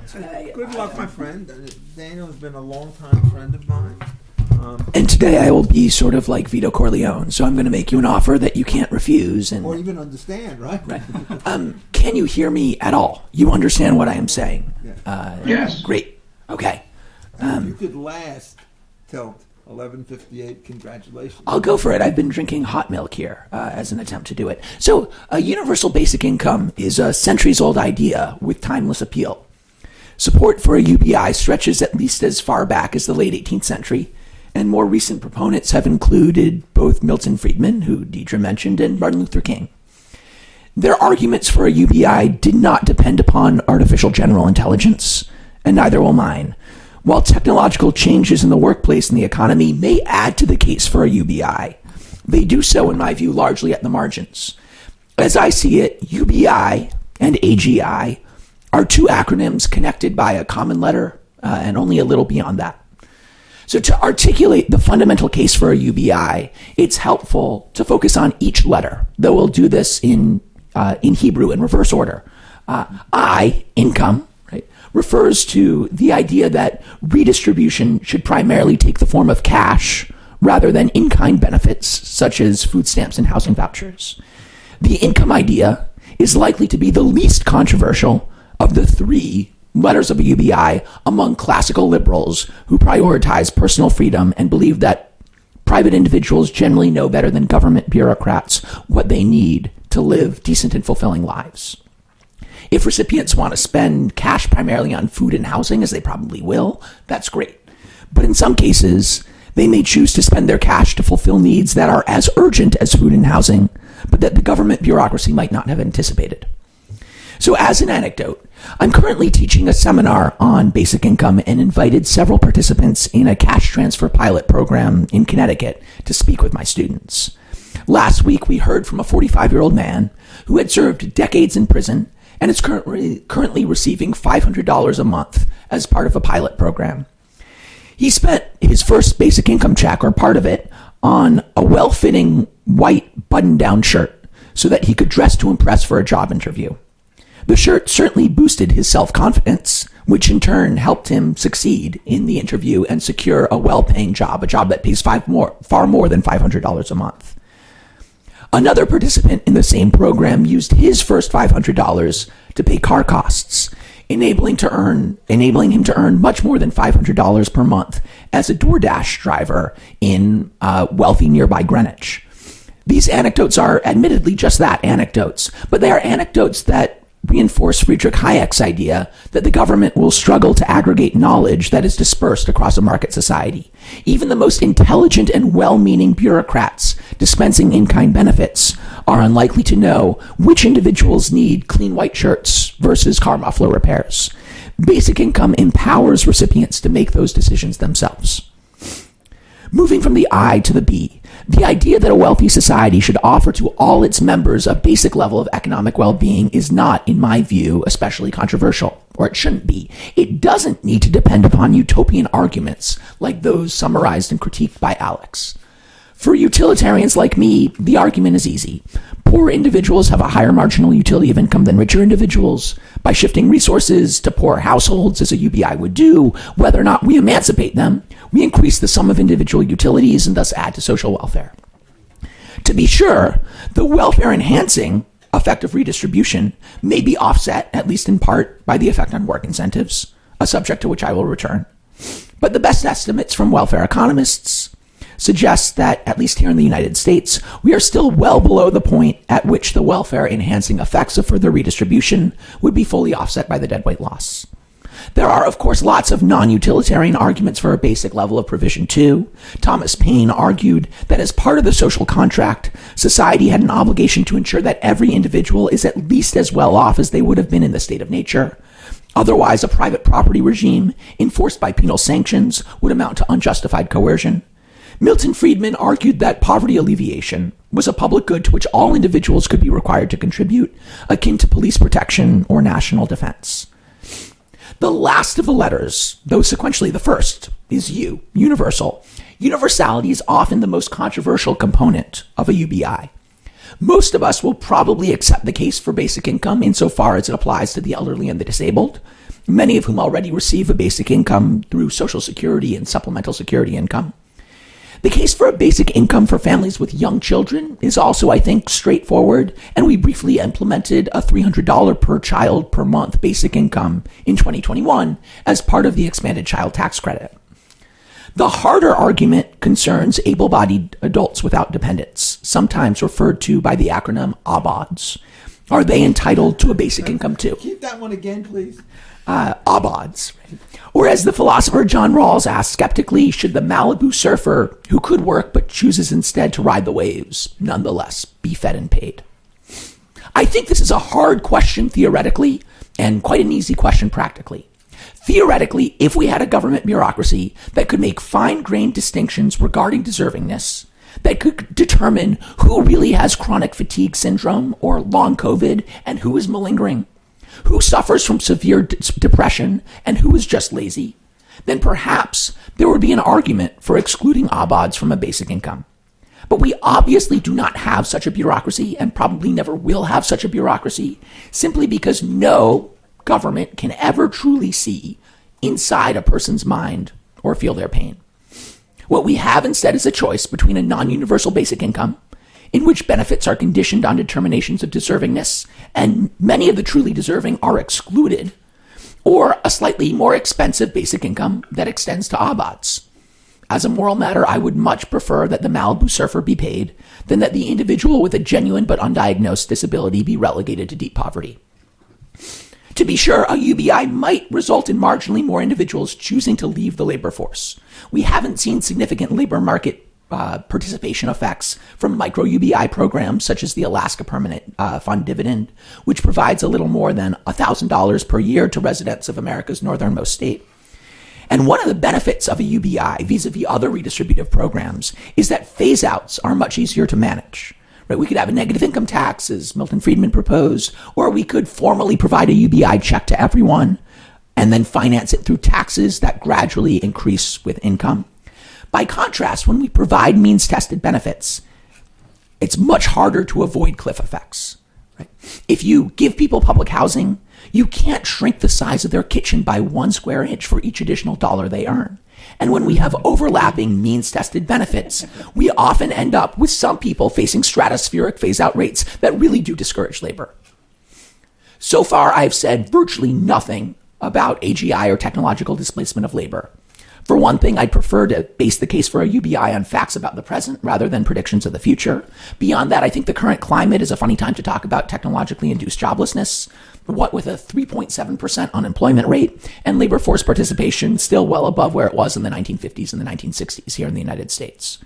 today, Good luck, my friend. Daniel has been a long-time friend of mine. And today I will be sort of like Vito Corleone, so I'm going to make you an offer that you can't refuse. Or even understand, right? Right. Can you hear me at all? You understand what I am saying? Yeah. Yes. Great. Okay. If you could last till 11:58, congratulations. I'll go for it. I've been drinking hot milk here as an attempt to do it. So, universal basic income is a centuries-old idea with timeless appeal. Support for a UBI stretches at least as far back as the late 18th century, and more recent proponents have included both Milton Friedman, who Deirdre mentioned, and Martin Luther King. Their arguments for a UBI did not depend upon artificial general intelligence, and neither will mine. While technological changes in the workplace and the economy may add to the case for a UBI, they do so, in my view, largely at the margins. As I see it, UBI and AGI are two acronyms connected by a common letter and only a little beyond that. So to articulate the fundamental case for a UBI, it's helpful to focus on each letter, though we'll do this in Hebrew in reverse order. I, income, right, refers to the idea that redistribution should primarily take the form of cash rather than in-kind benefits, such as food stamps and housing vouchers. The income idea is likely to be the least controversial of the three letters of a UBI among classical liberals who prioritize personal freedom and believe that private individuals generally know better than government bureaucrats what they need to live decent and fulfilling lives. If recipients want to spend cash primarily on food and housing, as they probably will, that's great. But in some cases, they may choose to spend their cash to fulfill needs that are as urgent as food and housing, but that the government bureaucracy might not have anticipated. So as an anecdote, I'm currently teaching a seminar on basic income and invited several participants in a cash transfer pilot program in Connecticut to speak with my students. Last week, we heard from a 45-year-old man who had served decades in prison and is currently receiving $500 a month as part of a pilot program. He spent his first basic income check, or part of it, on a well-fitting white button-down shirt so that he could dress to impress for a job interview. The shirt certainly boosted his self-confidence, which in turn helped him succeed in the interview and secure a well-paying job, a job that pays far more than $500 a month. Another participant in the same program used his first $500 to pay car costs, enabling him to earn much more than $500 per month as a DoorDash driver in wealthy nearby Greenwich. These anecdotes are admittedly just that, anecdotes, but they are anecdotes that reinforce Friedrich Hayek's idea that the government will struggle to aggregate knowledge that is dispersed across a market society. Even the most intelligent and well-meaning bureaucrats dispensing in-kind benefits are unlikely to know which individuals need clean white shirts versus car muffler repairs. Basic income empowers recipients to make those decisions themselves. Moving from the I to the B, the idea that a wealthy society should offer to all its members a basic level of economic well-being is not, in my view, especially controversial, or it shouldn't be. It doesn't need to depend upon utopian arguments like those summarized and critiqued by Alex. For utilitarians like me, the argument is easy. Poor individuals have a higher marginal utility of income than richer individuals. By shifting resources to poor households, as a UBI would do, whether or not we emancipate them, we increase the sum of individual utilities and thus add to social welfare. To be sure, the welfare-enhancing effect of redistribution may be offset, at least in part, by the effect on work incentives, a subject to which I will return. But the best estimates from welfare economists suggest that, at least here in the United States, we are still well below the point at which the welfare-enhancing effects of further redistribution would be fully offset by the deadweight loss. There are, of course, lots of non-utilitarian arguments for a basic level of provision, too. Thomas Paine argued that as part of the social contract, society had an obligation to ensure that every individual is at least as well off as they would have been in the state of nature. Otherwise, a private property regime enforced by penal sanctions would amount to unjustified coercion. Milton Friedman argued that poverty alleviation was a public good to which all individuals could be required to contribute, akin to police protection or national defense. The last of the letters, though sequentially the first, is U, universal. Universality is often the most controversial component of a UBI. Most of us will probably accept the case for basic income insofar as it applies to the elderly and the disabled, many of whom already receive a basic income through Social Security and supplemental security income. The case for a basic income for families with young children is also, I think, straightforward, and we briefly implemented a $300 per child per month basic income in 2021 as part of the expanded child tax credit. The harder argument concerns able-bodied adults without dependents, sometimes referred to by the acronym ABODs. Are they entitled to a basic income too? Keep that one again, please. ABODs. Right? Or as the philosopher John Rawls asked skeptically, should the Malibu surfer who could work but chooses instead to ride the waves nonetheless be fed and paid? I think this is a hard question theoretically and quite an easy question practically. Theoretically, if we had a government bureaucracy that could make fine-grained distinctions regarding deservingness, that could determine who really has chronic fatigue syndrome or long COVID and who is malingering, who suffers from severe depression and who is just lazy, then perhaps there would be an argument for excluding ABODs from a basic income. But we obviously do not have such a bureaucracy and probably never will have such a bureaucracy simply because no government can ever truly see inside a person's mind or feel their pain. What we have instead is a choice between a non-universal basic income in which benefits are conditioned on determinations of deservingness, and many of the truly deserving are excluded, or a slightly more expensive basic income that extends to ABODs. As a moral matter, I would much prefer that the Malibu surfer be paid than that the individual with a genuine but undiagnosed disability be relegated to deep poverty. To be sure, a UBI might result in marginally more individuals choosing to leave the labor force. We haven't seen significant labor market participation effects from micro UBI programs such as the Alaska Permanent Fund Dividend, which provides a little more than $1,000 per year to residents of America's northernmost state. And one of the benefits of a UBI vis-a-vis other redistributive programs is that phase-outs are much easier to manage. Right? We could have a negative income tax, as Milton Friedman proposed, or we could formally provide a UBI check to everyone and then finance it through taxes that gradually increase with income. By contrast, when we provide means-tested benefits, it's much harder to avoid cliff effects. Right? If you give people public housing, you can't shrink the size of their kitchen by 1 square inch for each additional dollar they earn. And when we have overlapping means-tested benefits, we often end up with some people facing stratospheric phase-out rates that really do discourage labor. So far, I've said virtually nothing about AGI or technological displacement of labor. For one thing, I'd prefer to base the case for a UBI on facts about the present rather than predictions of the future. Beyond that, I think the current climate is a funny time to talk about technologically induced joblessness, what with a 3.7% unemployment rate and labor force participation still well above where it was in the 1950s and the 1960s here in the United States.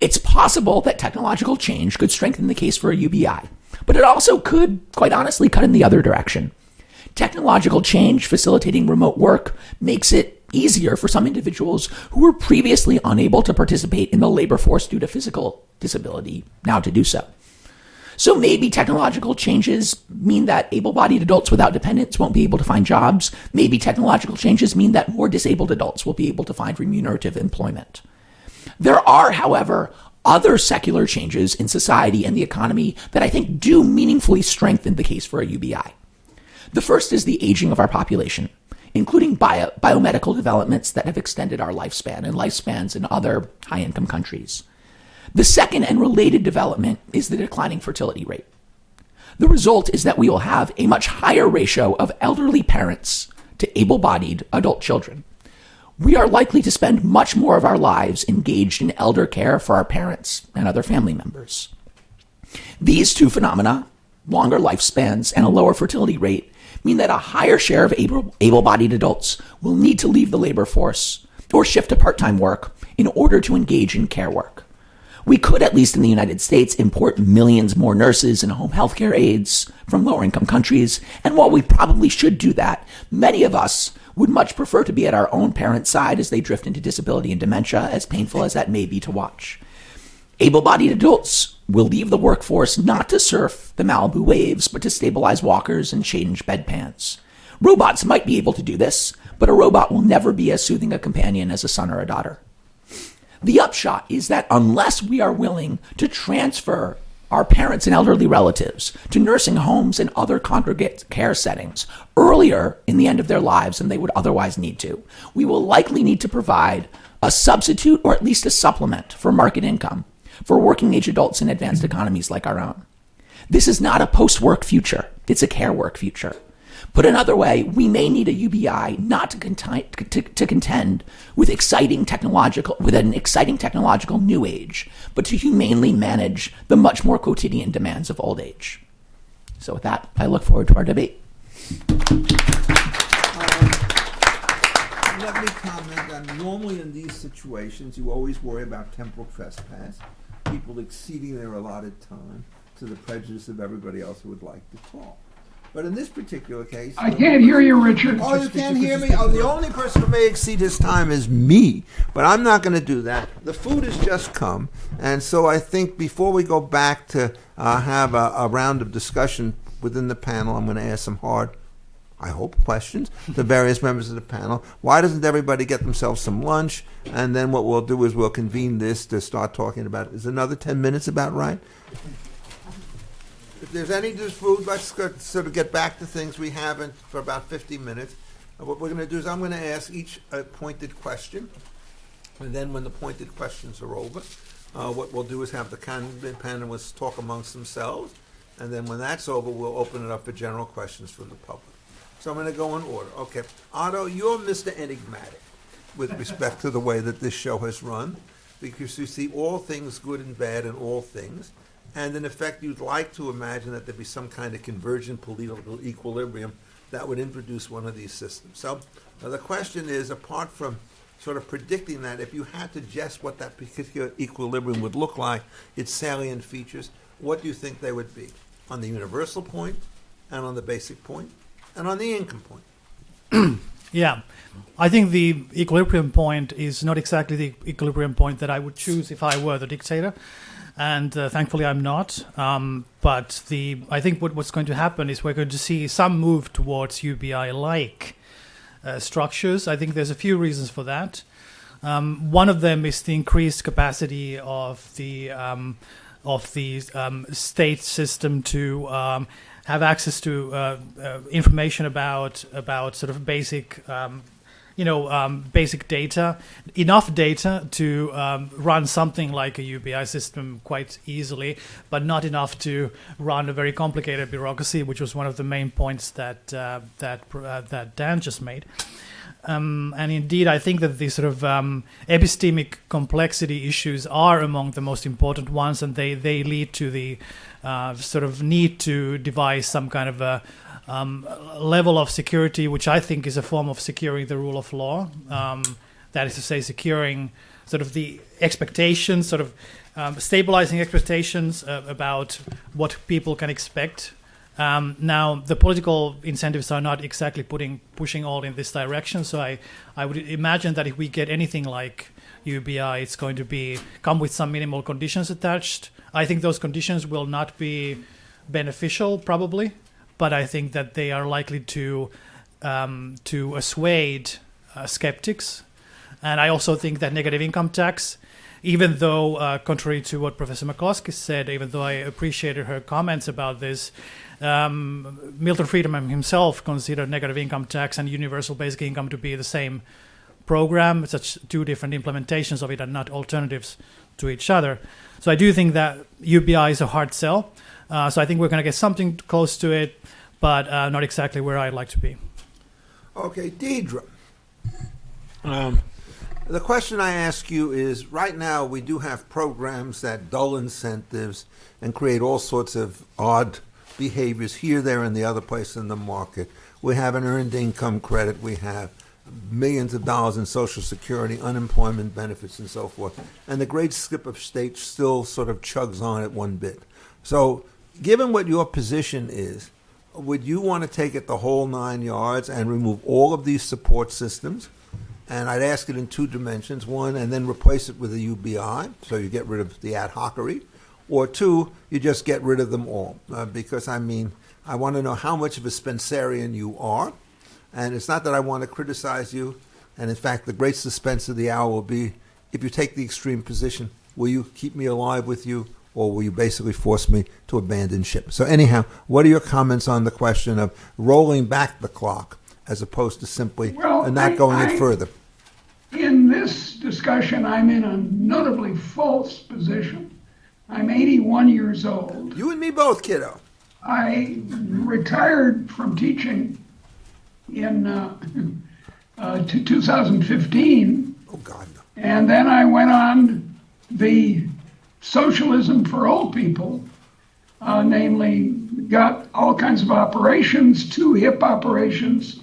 It's possible that technological change could strengthen the case for a UBI, but it also could, quite honestly, cut in the other direction. Technological change facilitating remote work makes it easier for some individuals who were previously unable to participate in the labor force due to physical disability now to do so. So maybe technological changes mean that able-bodied adults without dependents won't be able to find jobs. Maybe technological changes mean that more disabled adults will be able to find remunerative employment. There are, however, other secular changes in society and the economy that I think do meaningfully strengthen the case for a UBI. The first is the aging of our population, including biomedical developments that have extended our lifespan and lifespans in other high-income countries. The second and related development is the declining fertility rate. The result is that we will have a much higher ratio of elderly parents to able-bodied adult children. We are likely to spend much more of our lives engaged in elder care for our parents and other family members. These two phenomena, longer lifespans and a lower fertility rate, mean that a higher share of able-bodied adults will need to leave the labor force or shift to part-time work in order to engage in care work. We could, at least in the United States, import millions more nurses and home healthcare aides from lower-income countries, and while we probably should do that, many of us would much prefer to be at our own parents' side as they drift into disability and dementia, as painful as that may be to watch. Able-bodied adults will leave the workforce not to surf the Malibu waves, but to stabilize walkers and change bedpans. Robots might be able to do this, but a robot will never be as soothing a companion as a son or a daughter. The upshot is that unless we are willing to transfer our parents and elderly relatives to nursing homes and other congregate care settings earlier in the end of their lives than they would otherwise need to, we will likely need to provide a substitute or at least a supplement for market income for working-age adults in advanced economies like our own. This is not a post-work future. It's a care work future. Put another way, we may need a UBI not to contend with an exciting technological new age, but to humanely manage the much more quotidian demands of old age. So with that, I look forward to our debate. Let me comment that normally in these situations, you always worry about temporal trespass, people exceeding their allotted time to the prejudice of everybody else who would like to talk. But in this particular case... I can't hear you, Richard. Oh, you can't hear me? Oh, the only person who may exceed his time is me. But I'm not going to do that. The food has just come. And so I think before we go back to have a round of discussion within the panel, I'm going to ask some hard, I hope, questions to various members of the panel. Why doesn't everybody get themselves some lunch? And then what we'll do is we'll convene this to start talking about it. Is another 10 minutes about right? If there's any food, let's sort of get back to things we haven't for about 50 minutes. What we're going to do is I'm going to ask each a pointed question. And then when the pointed questions are over, what we'll do is have the panelists talk amongst themselves. And then when that's over, we'll open it up for general questions from the public. So I'm going to go in order. Okay. Otto, you're Mr. Enigmatic with respect to the way that this show has run, because you see all things good and bad in all things. And in effect, you'd like to imagine that there'd be some kind of convergent political equilibrium that would introduce one of these systems. So the question is, apart from sort of predicting that, if you had to guess what that particular equilibrium would look like, its salient features, what do you think they would be on the universal point and on the basic point and on the income point? Yeah, I think the equilibrium point is not exactly the equilibrium point that I would choose if I were the dictator. And thankfully I'm not. But I think what's going to happen is we're going to see some move towards UBI-like structures. I think there's a few reasons for that. One of them is the increased capacity of the state system to have access to information about sort of basic basic data, enough data to run something like a UBI system quite easily, but not enough to run a very complicated bureaucracy, which was one of the main points that Dan just made. And indeed, I think that the sort of epistemic complexity issues are among the most important ones, and they lead to the sort of need to devise some kind of a level of security, which I think is a form of securing the rule of law. That is to say, securing sort of the expectations, sort of stabilizing expectations about what people can expect. Now, the political incentives are not exactly pushing all in this direction, so I would imagine that if we get anything like UBI, it's going to come with some minimal conditions attached. I think those conditions will not be beneficial, probably, but I think that they are likely to assuage skeptics. And I also think that negative income tax, even though, contrary to what Professor McCloskey said, even though I appreciated her comments about this, Milton Friedman himself considered negative income tax and universal basic income to be the same program, such two different implementations of it and not alternatives to each other. So I do think that UBI is a hard sell. So I think we're going to get something close to it, but not exactly where I'd like to be. Okay, Deirdre. The question I ask you is, right now we do have programs that dull incentives and create all sorts of odd behaviors here, there, and the other place in the market. We have an earned income credit. We have millions of dollars in Social Security, unemployment benefits, and so forth. And the great skip of state still sort of chugs on at one bit. So given what your position is, would you want to take it the whole 9 yards and remove all of these support systems? And I'd ask it in two dimensions. One, and then replace it with a UBI, so you get rid of the ad hocery. Or two, you just get rid of them all. Because, I want to know how much of a Spencerian you are. And it's not that I want to criticize you. And in fact, the great suspense of the hour will be, if you take the extreme position, will you keep me alive with you, or will you basically force me to abandon ship? So anyhow, what are your comments on the question of rolling back the clock as opposed to simply not going it further? In this discussion, I'm in a notably false position. I'm 81 years old. You and me both, kiddo. I retired from teaching in 2015. Oh, God, no. And then I went on the Socialism for Old People, namely got all kinds of operations, 2 hip operations,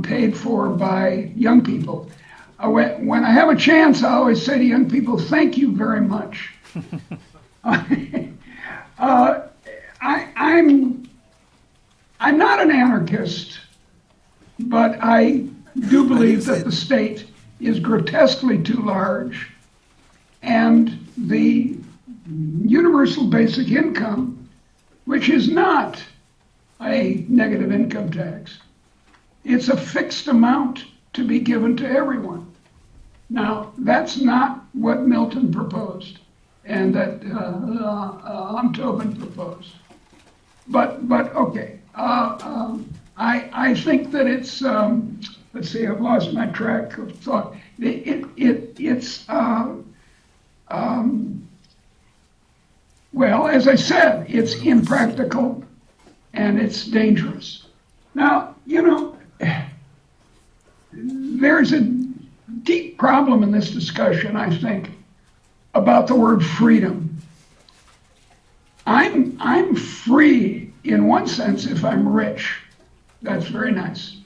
paid for by young people. When I have a chance, I always say to young people, thank you very much. I'm not an anarchist, but I do believe that the state is grotesquely too large, and the universal basic income, which is not a negative income tax, it's a fixed amount to be given to everyone. Now, that's not what Milton proposed, and that Tobin proposed. But okay. I think that it's, let's see, I've lost my track of thought. Well, as I said, it's impractical and it's dangerous. Now, there's a deep problem in this discussion, I think, about the word freedom. I'm free in one sense if I'm rich. That's very nice.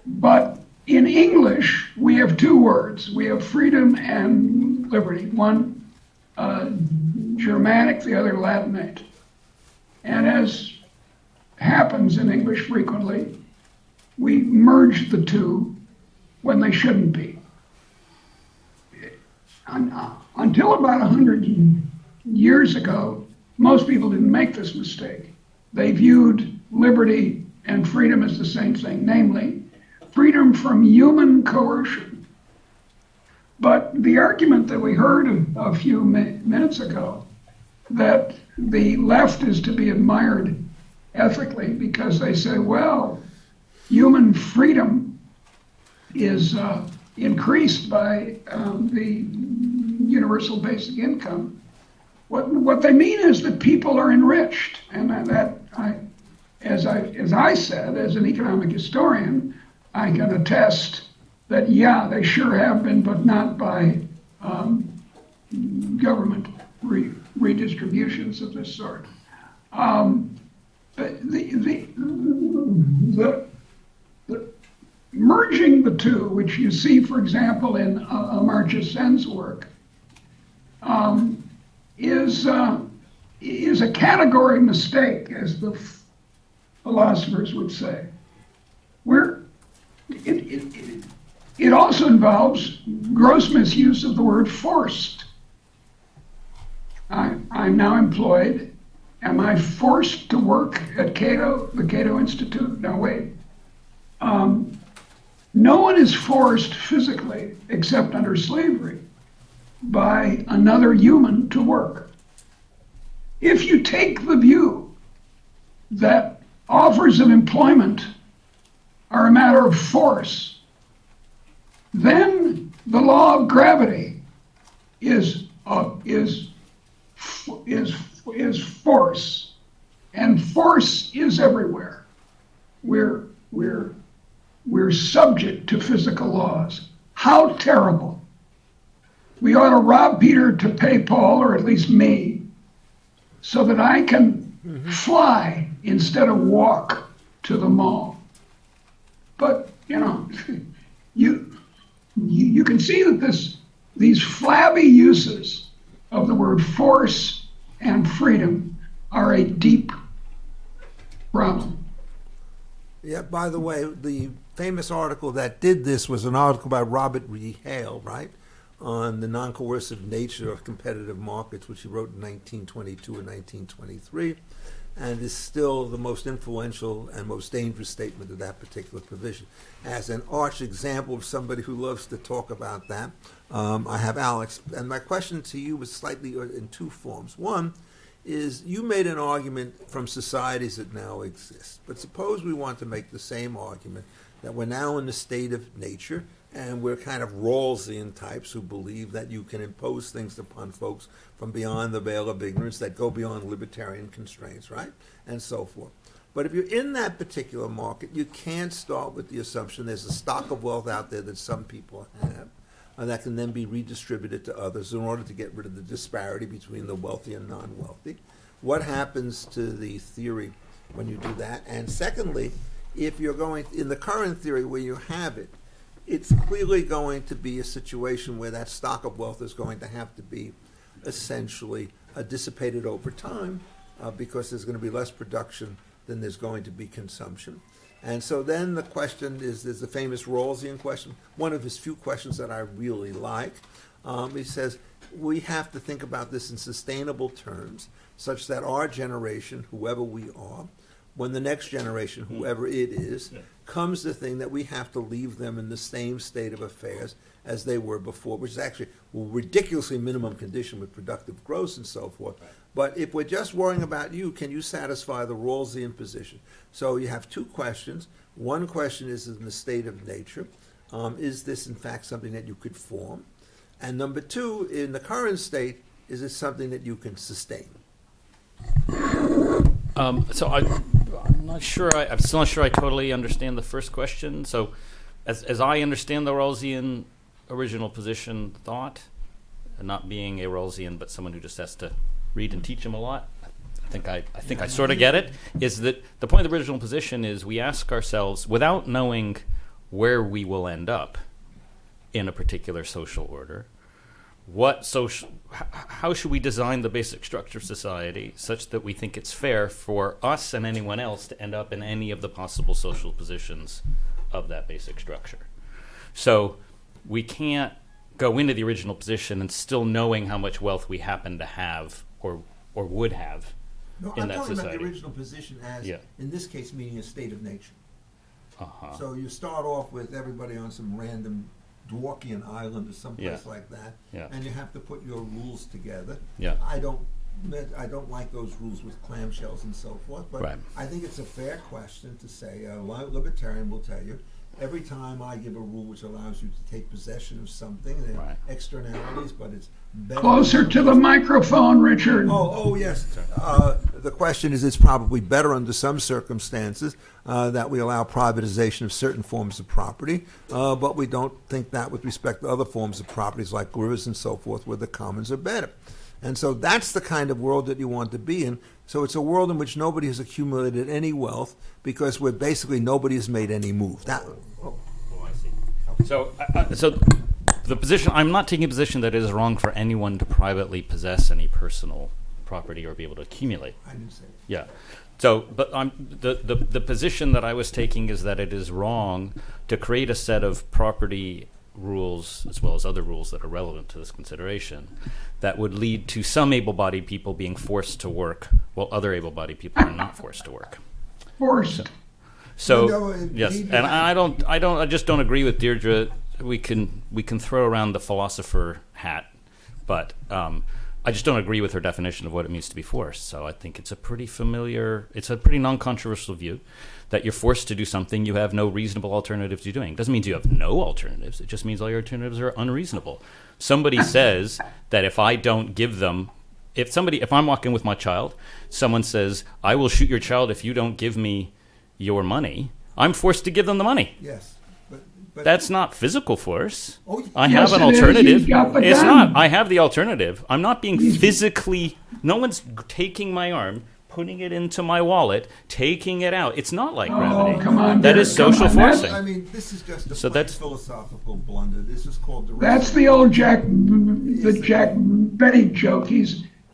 But in English, we have 2 words. We have freedom and liberty. One Germanic, the other Latinate. And as happens in English frequently, we merge the 2 when they shouldn't be. Until about 100 years ago, most people didn't make this mistake. They viewed liberty and freedom as the same thing, namely freedom from human coercion. But the argument that we heard a few minutes ago, that the left is to be admired ethically because they say, well, human freedom is increased by the universal basic income. What they mean is that people are enriched, and as I said, as an economic historian, I can attest that they sure have been, but not by government redistributions of this sort. The merging the 2, which you see, for example, in Amartya Sen's work, is a category mistake, as the philosophers would say. It also involves gross misuse of the word forced. I'm now employed. Am I forced to work at Cato, the Cato Institute? No, wait. No one is forced physically, except under slavery, by another human to work. If you take the view that offers of employment are a matter of force, then the law of gravity is force, and force is everywhere. We're subject to physical laws. How terrible! We ought to rob Peter to pay Paul, or at least me, so that I can fly instead of walk to the mall. But you can see that these flabby uses of the word force and freedom are a deep problem. Yeah, by the way, the famous article that did this was an article by Robert E. Hale, right, on the non-coercive nature of competitive markets, which he wrote in 1922 and 1923, and is still the most influential and most dangerous statement of that particular provision. As an arch example of somebody who loves to talk about that, I have Alex, and my question to you was slightly in two forms. One is, you made an argument from societies that now exist, but suppose we want to make the same argument that we're now in the state of nature, and we're kind of Rawlsian types who believe that you can impose things upon folks from beyond the veil of ignorance that go beyond libertarian constraints, right? And so forth. But if you're in that particular market, you can't start with the assumption there's a stock of wealth out there that some people have, and that can then be redistributed to others in order to get rid of the disparity between the wealthy and non-wealthy. What happens to the theory when you do that? And secondly, if you're going, in the current theory where you have it, it's clearly going to be a situation where that stock of wealth is going to have to be essentially dissipated over time because there's going to be less production than there's going to be consumption. And so then the question is, there's the famous Rawlsian question, one of his few questions that I really like. He says, we have to think about this in sustainable terms, such that our generation, whoever we are, when the next generation, whoever it is, comes the thing that we have to leave them in the same state of affairs as they were before, which is actually a ridiculously minimum condition with productive growth and so forth. Right. But if we're just worrying about you, can you satisfy the Rawlsian position? So you have two questions. One question is in the state of nature. Is this, in fact, something that you could form? And number two, in the current state, is it something that you can sustain? So I'm still not sure I totally understand the first question. So as I understand the Rawlsian original position thought, not being a Rawlsian, but someone who just has to read and teach him a lot, I think I sort of get it, is that the point of the original position is we ask ourselves, without knowing where we will end up in a particular social order, how should we design the basic structure of society such that we think it's fair for us and anyone else to end up in any of the possible social positions of that basic structure? So we can't go into the original position and still knowing how much wealth we happen to have or would have in that society. I'm talking about the original position as, in this case, meaning a state of nature. Uh-huh. So you start off with everybody on some random Dworkian island or someplace like that, and you have to put your rules together. Yeah. I don't like those rules with clamshells and so forth, but I think it's a fair question to say, a libertarian will tell you, every time I give a rule which allows you to take possession of something, there are externalities, but it's better. Closer to the microphone, Richard. Oh, yes. The question is, it's probably better under some circumstances that we allow privatization of certain forms of property, but we don't think that with respect to other forms of properties like rivers and so forth, where the commons are better. And so that's the kind of world that you want to be in. So it's a world in which nobody has accumulated any wealth because where basically nobody has made any move. I see. So the position, I'm not taking a position that it is wrong for anyone to privately possess any personal property or be able to accumulate. I didn't say it. Yeah. So, but the position that I was taking is that it is wrong to create a set of property rules, as well as other rules that are relevant to this consideration, that would lead to some able-bodied people being forced to work while other able-bodied people are not forced to work. Forced. So No, yes, indeed, and I just don't agree with Deirdre. We can throw around the philosopher hat, but I just don't agree with her definition of what it means to be forced. So I think it's a pretty non-controversial view that you're forced to do something you have no reasonable alternatives to doing. It doesn't mean you have no alternatives. It just means all your alternatives are unreasonable. Somebody says that if I don't give them, if I'm walking with my child, someone says, I will shoot your child if you don't give me your money, I'm forced to give them the money. Yes. But That's not physical force. Oh, I yes, have an it is. alternative. You've got the It's gun. not. I have the alternative. I'm not being physically. No one's taking my arm, putting it into my wallet, taking it out. It's not like gravity. come on, That Derek, is come social on. That's- forcing. I mean, this is just a So plain that's- philosophical blunder. This is called the That's the old Jack Benny joke.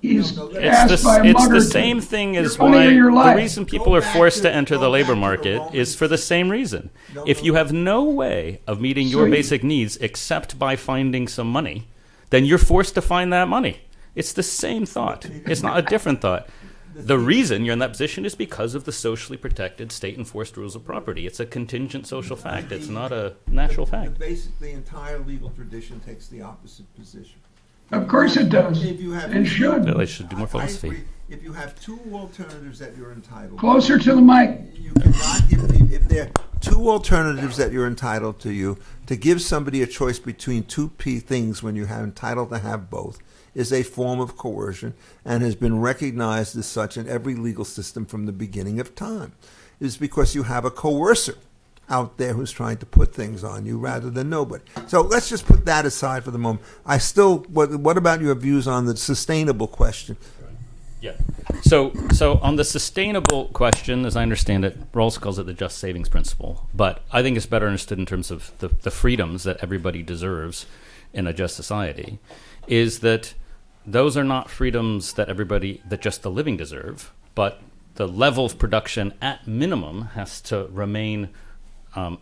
He's No, asked by a It's mugger the to- same thing "You're as funny why in your the life." reason people Go are back forced to- to enter go the labor back to the market Romans. is for the same reason. No, If no. you have no way of meeting So your you- basic needs except by finding some money, then you're forced to find that money. It's the same thought. It's not a different thought. The reason you're in that position is because of the socially protected, state-enforced rules of property. It's a contingent social fact. It's not a natural fact. The entire legal tradition takes the opposite position. Of course it does, If you have, and should. Well, they should do more I philosophy. agree. If you have two alternatives that you're entitled to, Closer to the mic. you cannot give people, if there are two alternatives that you're entitled to give somebody a choice between two things when you're entitled to have both is a form of coercion and has been recognized as such in every legal system from the beginning of time. It is because you have a coercer out there who's trying to put things on you rather than nobody. So let's just put that aside for the moment. What about your views on the sustainable question? Yeah. So on the sustainable question, as I understand it, Rawls calls it the just savings principle. But I think it's better understood in terms of the freedoms that everybody deserves in a just society, is that those are not freedoms that just the living deserve, but the level of production at minimum has to remain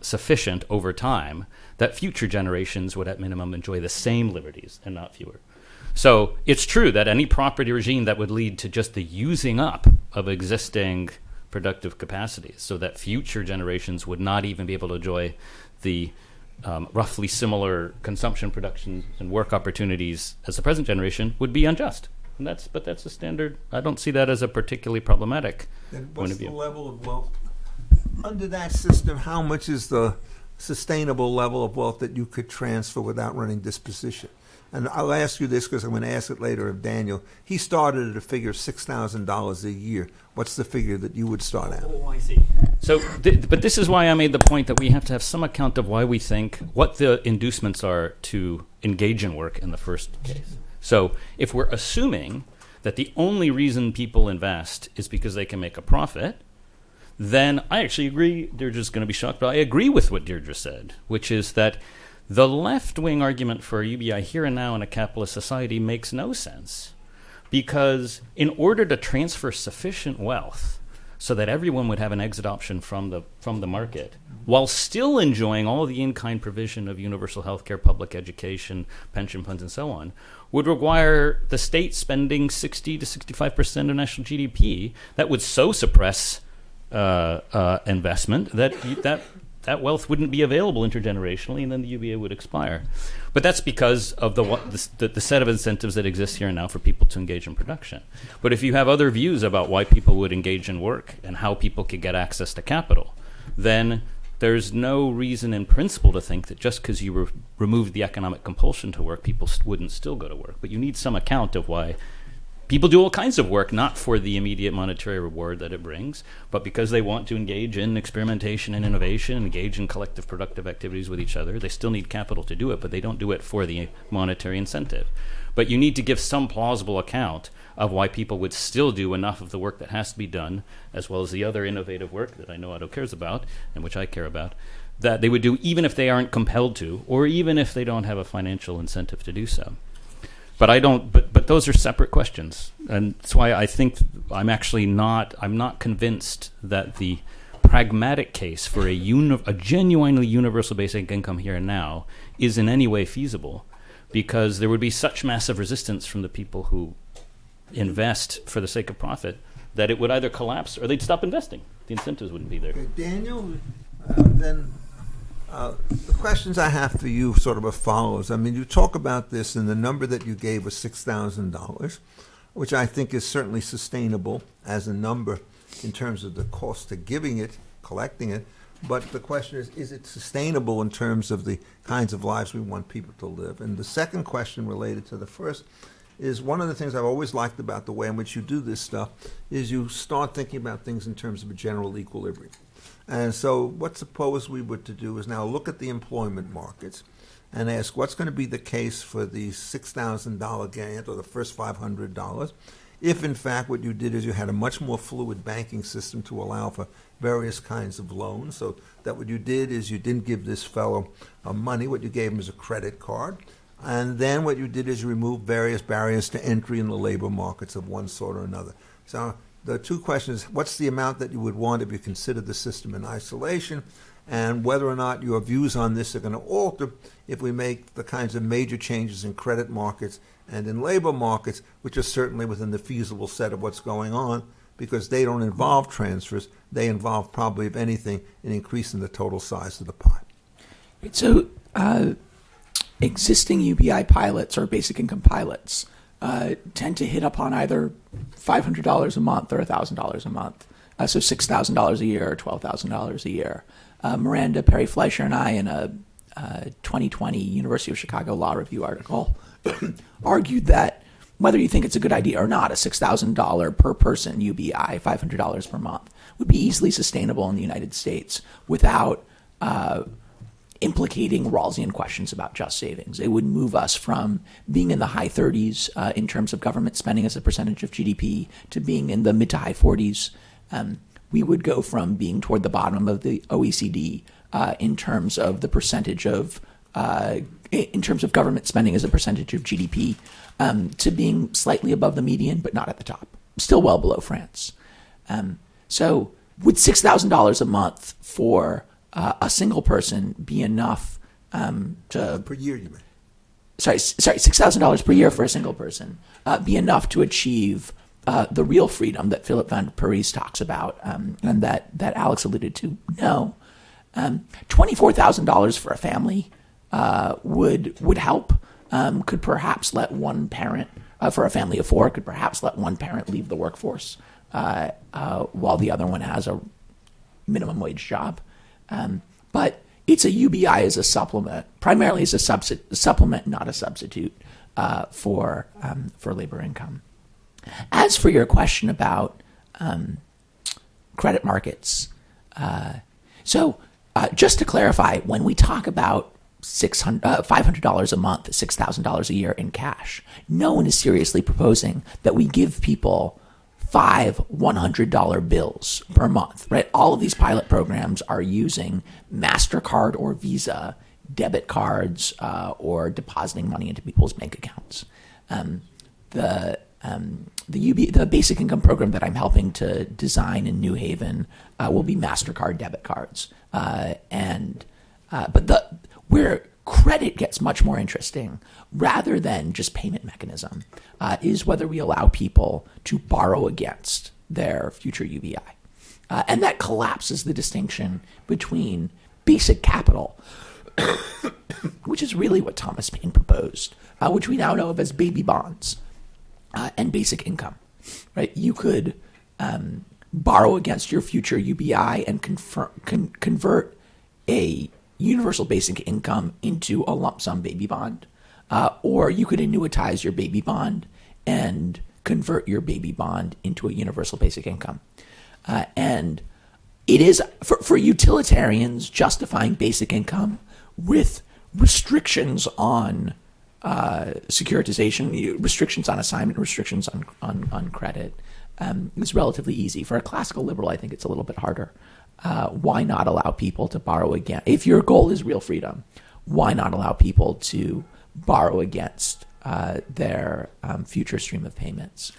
sufficient over time that future generations would at minimum enjoy the same liberties and not fewer. So it's true that any property regime that would lead to just the using up of existing productive capacities so that future generations would not even be able to enjoy the roughly similar consumption, production, and work opportunities as the present generation would be unjust. But that's a standard. I don't see that as a particularly problematic Then point what's of the view. level of wealth? Under that system, how much is the sustainable level of wealth that you could transfer without running disposition? And I'll ask you this because I'm going to ask it later of Daniel. He started at a figure of $6,000 a year. What's the figure that you would start at? Oh, I see. So, but this is why I made the point that we have to have some account of why we think, what the inducements are to engage in work in the first case. So if we're assuming that the only reason people invest is because they can make a profit, then I actually agree. Deirdre's going to be shocked, but I agree with what Deirdre said, which is that the left-wing argument for UBI here and now in a capitalist society makes no sense, because in order to transfer sufficient wealth so that everyone would have an exit option from the market while still enjoying all the in-kind provision of universal health care, public education, pension funds, and so on, would require the state spending 60 to 65% of national GDP. That would so suppress investment that wealth wouldn't be available intergenerationally, and then the UBA would expire. But that's because of the set of incentives that exist here and now for people to engage in production. But if you have other views about why people would engage in work and how people could get access to capital, then there's no reason in principle to think that just because you removed the economic compulsion to work, people wouldn't still go to work. But you need some account of why people do all kinds of work, not for the immediate monetary reward that it brings, but because they want to engage in experimentation and innovation, engage in collective productive activities with each other. They still need capital to do it, but they don't do it for the monetary incentive. But you need to give some plausible account of why people would still do enough of the work that has to be done, as well as the other innovative work that I know Otto cares about, and which I care about, that they would do even if they aren't compelled to, or even if they don't have a financial incentive to do so. But I don't. But those are separate questions, and that's why I think I'm not convinced that the pragmatic case for a genuinely universal basic income here and now is in any way feasible, because there would be such massive resistance from the people who invest for the sake of profit that it would either collapse or they'd stop investing. The incentives wouldn't be there. Okay, Daniel, then the questions I have for you sort of as follows. I mean, you talk about this, and the number that you gave was $6,000, which I think is certainly sustainable as a number in terms of the cost of giving it, collecting it. But the question is it sustainable in terms of the kinds of lives we want people to live? And the second question related to the first is, one of the things I've always liked about the way in which you do this stuff is you start thinking about things in terms of a general equilibrium. And so what suppose we were to do is now look at the employment markets and ask what's going to be the case for the $6,000 grant or the first $500 if, in fact, what you did is you had a much more fluid banking system to allow for various kinds of loans, so that what you did is you didn't give this fellow money. What you gave him is a credit card. And then what you did is you removed various barriers to entry in the labor markets of one sort or another. So the two questions: what's the amount that you would want if you consider the system in isolation, and whether or not your views on this are going to alter if we make the kinds of major changes in credit markets and in labor markets, which are certainly within the feasible set of what's going on, because they don't involve transfers. They involve, probably, if anything, an increase in the total size of the pie. So existing UBI pilots or basic income pilots tend to hit upon either $500 a month or $1,000 a month. So $6,000 a year or $12,000 a year. Miranda Perry Fleischer and I, in a 2020 University of Chicago Law Review article, argued that whether you think it's a good idea or not, a $6,000 per person UBI, $500 per month, would be easily sustainable in the United States without implicating Rawlsian questions about just savings. It would move us from being in the high 30s in terms of government spending as a percentage of GDP to being in the mid to high 40s. We would go from being toward the bottom of the OECD in terms of the percentage of in terms of government spending as a percentage of GDP to being slightly above the median, but not at the top, still well below France. So would $6,000 a month for a single person be enough to... Per year, you mean? Sorry, $6,000 per year for a single person be enough to achieve the real freedom that Philip van Parijs talks about and that Alex alluded to? No. $24,000 for a family would help. Could perhaps let one parent, for a family of four, could perhaps let one parent leave the workforce while the other one has a minimum wage job. But it's a UBI as a supplement, primarily as a supplement, not a substitute for labor income. As for your question about credit markets, so just to clarify, when we talk about $500 a month, $6,000 a year in cash, no one is seriously proposing that we give people 5 $100 bills per month, right? All of these pilot programs are using MasterCard or Visa debit cards or depositing money into people's bank accounts. The basic income program that I'm helping to design in New Haven will be MasterCard debit cards. But where credit gets much more interesting, rather than just payment mechanism, is whether we allow people to borrow against their future UBI. And that collapses the distinction between basic capital, which is really what Thomas Paine proposed, which we now know of as baby bonds, and basic income. Right? You could borrow against your future UBI and convert a universal basic income into a lump sum baby bond, or you could annuitize your baby bond and convert your baby bond into a universal basic income. And it is, for utilitarians, justifying basic income with restrictions on securitization, restrictions on assignment, restrictions on credit, is relatively easy. For a classical liberal, I think it's a little bit harder. why not allow people to borrow again? If your goal is real freedom, why not allow people to borrow against their future stream of payments?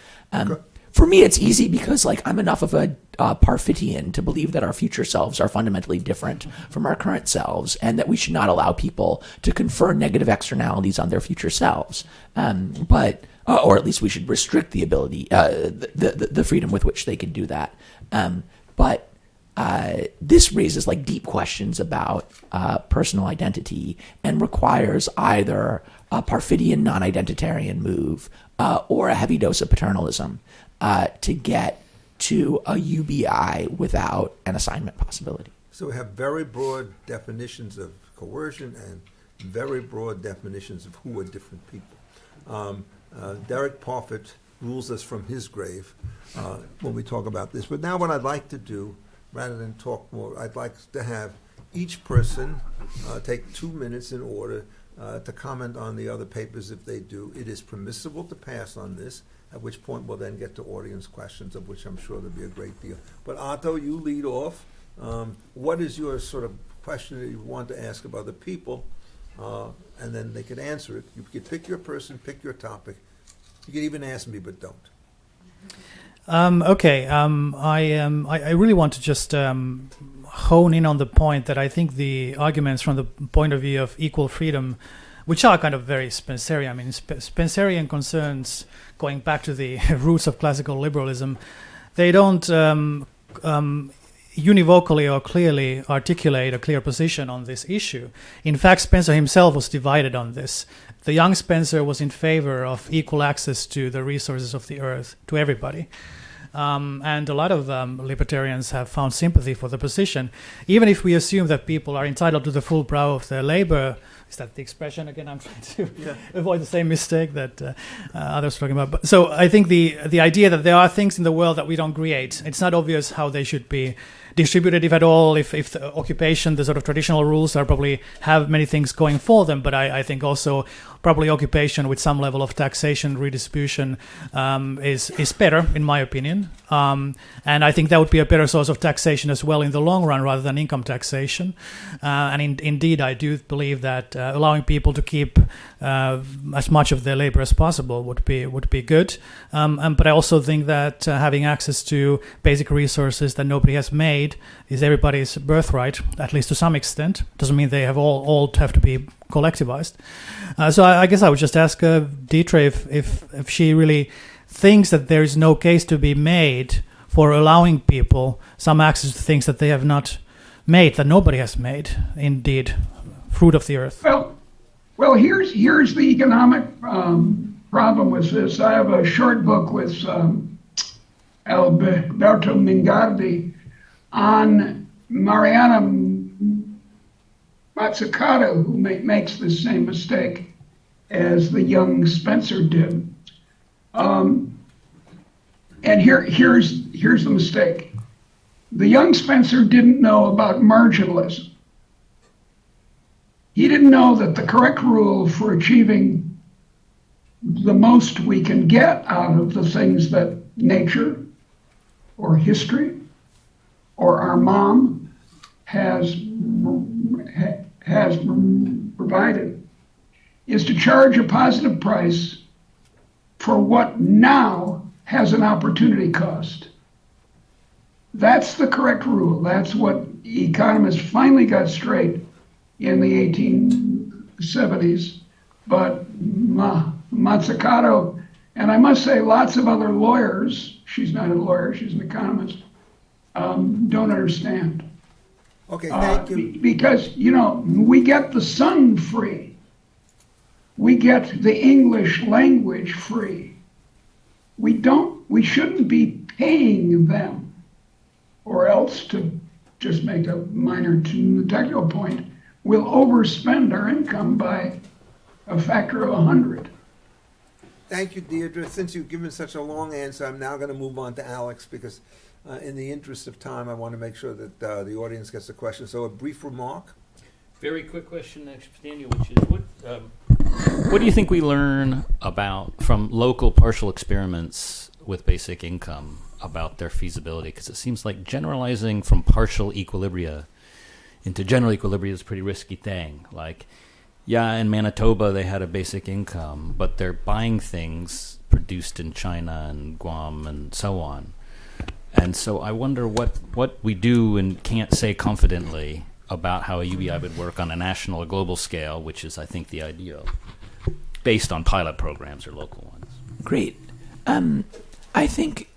For me, it's easy because I'm enough of a Parfitian to believe that our future selves are fundamentally different from our current selves, and that we should not allow people to confer negative externalities on their future selves. Or at least we should restrict the ability, the freedom with which they can do that. But this raises deep questions about personal identity and requires either a Parfitian non-identitarian move or a heavy dose of paternalism to get to a UBI without an assignment possibility. So we have very broad definitions of coercion and very broad definitions of who are different people. Derek Parfit rules us from his grave when we talk about this. But now what I'd like to do, rather than talk more, I'd like to have each person take 2 minutes in order to comment on the other papers if they do. It is permissible to pass on this, at which point we'll then get to audience questions, of which I'm sure there'll be a great deal. But Otto, you lead off. What is your sort of question that you want to ask of other people? And then they can answer it. You can pick your person, pick your topic. You can even ask me, but don't. Okay. I really want to just hone in on the point that I think the arguments from the point of view of equal freedom, which are kind of very Spencerian. I mean, Spencerian concerns, going back to the roots of classical liberalism, they don't univocally or clearly articulate a clear position on this issue. In fact, Spencer himself was divided on this. The young Spencer was in favor of equal access to the resources of the earth to everybody. And a lot of libertarians have found sympathy for the position. Even if we assume that people are entitled to the full brow of their labor, is that the expression again? I'm trying to avoid the same mistake that others were talking about. So I think the idea that there are things in the world that we don't create, it's not obvious how they should be distributed, if at all. If the occupation, the sort of traditional rules are probably have many things going for them, but I think also probably occupation with some level of taxation redistribution is better, in my opinion. And I think that would be a better source of taxation as well in the long run, rather than income taxation. And indeed, I do believe that allowing people to keep as much of their labor as possible would be good. But I also think that having access to basic resources that nobody has made is everybody's birthright, at least to some extent. Doesn't mean they all have to be collectivized. So I guess I would just ask Deirdre if she really thinks that there is no case to be made for allowing people some access to things that they have not made, that nobody has made, indeed, fruit of the earth. Well, here's the economic problem with this. I have a short book with Alberto Mingardi on Mariana Mazzucato, who makes the same mistake as the young Spencer did. And here's the mistake. The young Spencer didn't know about marginalism. He didn't know that the correct rule for achieving the most we can get out of the things that nature or history or our mom has provided is to charge a positive price for what now has an opportunity cost. That's the correct rule. That's what economists finally got straight in the 1870s. But Mazzucato, and I must say lots of other lawyers, she's not a lawyer, she's an economist, don't understand. Okay, thank you. Because, we get the sun free. We get the English language free. We shouldn't be paying them, or else, to just make a minor technical point, we'll overspend our income by a factor of 100. Thank you, Deirdre. Since you've given such a long answer, I'm now going to move on to Alex, because in the interest of time, I want to make sure that the audience gets a question. So a brief remark. Very quick question, next, Daniel, which is What do you think we learn from local partial experiments with basic income about their feasibility? Because it seems like generalizing from partial equilibria into general equilibria is a pretty risky thing. Like, yeah, in Manitoba they had a basic income, but they're buying things produced in China and Guam and so on. And so I wonder what we do and can't say confidently about how a UBI would work on a national or global scale, which is, I think, the ideal, based on pilot programs or local ones. Great. I think,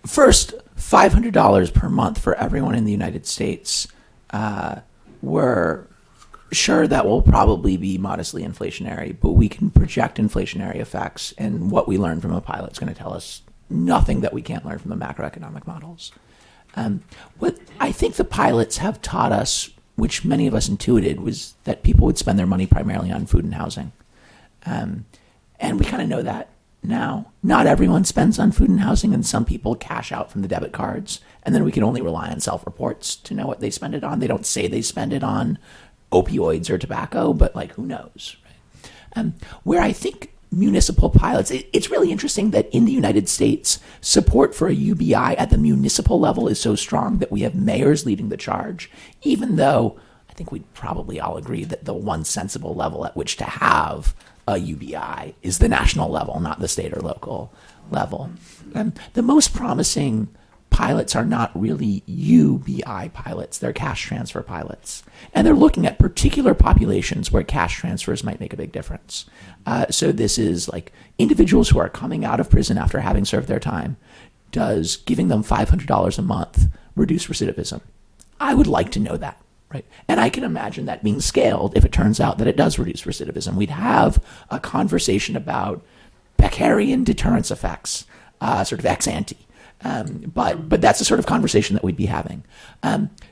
first, $500 per month for everyone in the United States. We're sure that will probably be modestly inflationary, but we can project inflationary effects, and what we learn from a pilot is going to tell us nothing that we can't learn from the macroeconomic models. What I think the pilots have taught us, which many of us intuited, was that people would spend their money primarily on food and housing. And we kind of know that now. Not everyone spends on food and housing, and some people cash out from the debit cards, and then we can only rely on self-reports to know what they spend it on. They don't say they spend it on opioids or tobacco, but who knows? Right? Where I think municipal pilots, it's really interesting that in the United States, support for a UBI at the municipal level is so strong that we have mayors leading the charge, even though I think we'd probably all agree that the one sensible level at which to have a UBI is the national level, not the state or local level. The most promising pilots are not really UBI pilots, they're cash transfer pilots. And they're looking at particular populations where cash transfers might make a big difference. So this is individuals who are coming out of prison after having served their time. Does giving them $500 a month reduce recidivism? I would like to know that. Right. And I can imagine that being scaled if it turns out that it does reduce recidivism. We'd have a conversation about Beckerian deterrence effects, sort of ex ante. But that's the sort of conversation that we'd be having.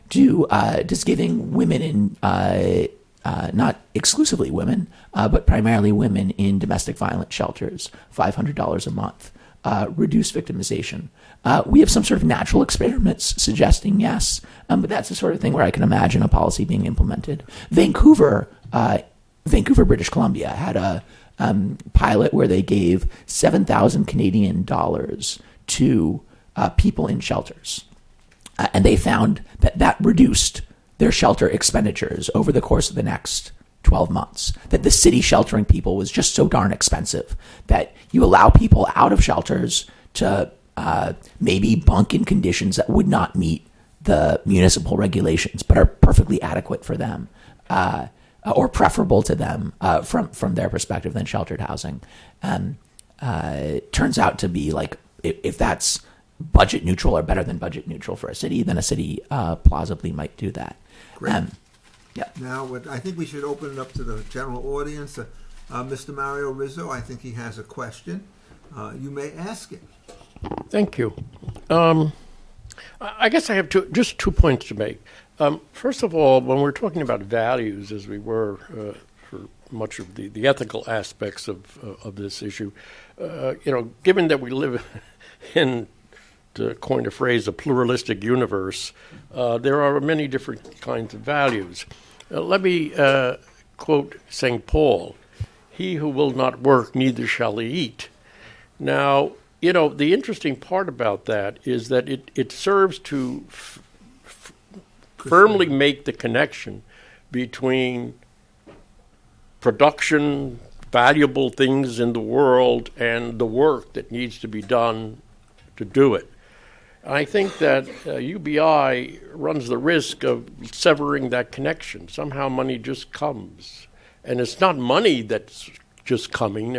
Does giving women in, not exclusively women, but primarily women in domestic violence shelters, $500 a month, reduce victimization? We have some sort of natural experiments suggesting yes, but that's the sort of thing where I can imagine a policy being implemented. Vancouver, British Columbia, had a pilot where they gave 7,000 Canadian dollars to people in shelters. And they found that reduced their shelter expenditures over the course of the next 12 months, that the city sheltering people was just so darn expensive that you allow people out of shelters to maybe bunk in conditions that would not meet the municipal regulations, but are perfectly adequate for them, or preferable to them from their perspective than sheltered housing. It turns out to be if that's budget neutral or better than budget neutral for a city, then a city plausibly might do that. Great. Yeah. Now, I think we should open it up to the general audience. Mr. Mario Rizzo, I think he has a question. You may ask it. Thank you. I guess I have just 2 points to make. First of all, when we're talking about values, as we were for much of the ethical aspects of this issue, given that we live in, to coin a phrase, a pluralistic universe, there are many different kinds of values. Let me quote St. Paul, "He who will not work, neither shall he eat." Now, the interesting part about that is that it serves to firmly make the connection between production, valuable things in the world, and the work that needs to be done to do it. I think that UBI runs the risk of severing that connection. Somehow money just comes. And it's not money that's just coming.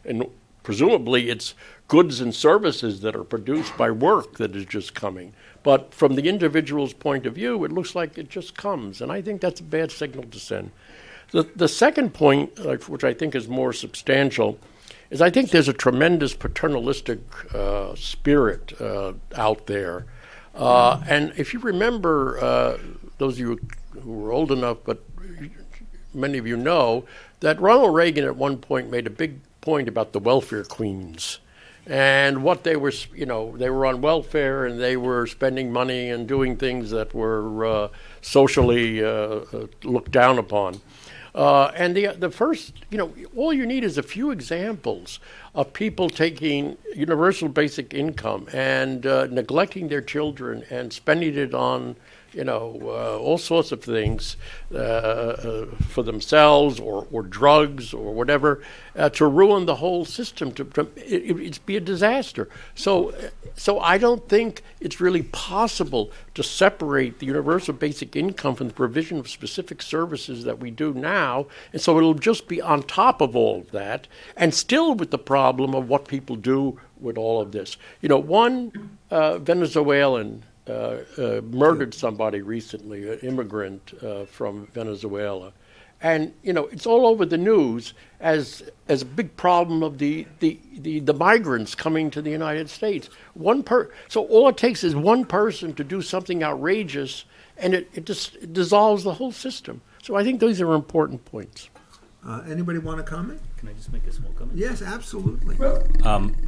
And presumably it's goods and services that are produced by work that is just coming. But from the individual's point of view, it looks like it just comes. And I think that's a bad signal to send. The second point, which I think is more substantial, is I think there's a tremendous paternalistic spirit out there. And if you remember, those of you who were old enough, but many of you know, that Ronald Reagan at one point made a big point about the welfare queens. And what they were, they were on welfare and they were spending money and doing things that were socially looked down upon. And the first, all you need is a few examples of people taking universal basic income and neglecting their children and spending it on, all sorts of things for themselves or drugs or whatever to ruin the whole system. It's be a disaster. So I don't think it's really possible to separate the universal basic income from the provision of specific services that we do now. And so it'll just be on top of all of that, and still with the problem of what people do with all of this. One Venezuelan murdered somebody recently, an immigrant from Venezuela. And, it's all over the news as a big problem of the migrants coming to the United States. So all it takes is one person to do something outrageous, and it just dissolves the whole system. So I think those are important points. Anybody want to comment? Can I just make a small comment? Yes, absolutely.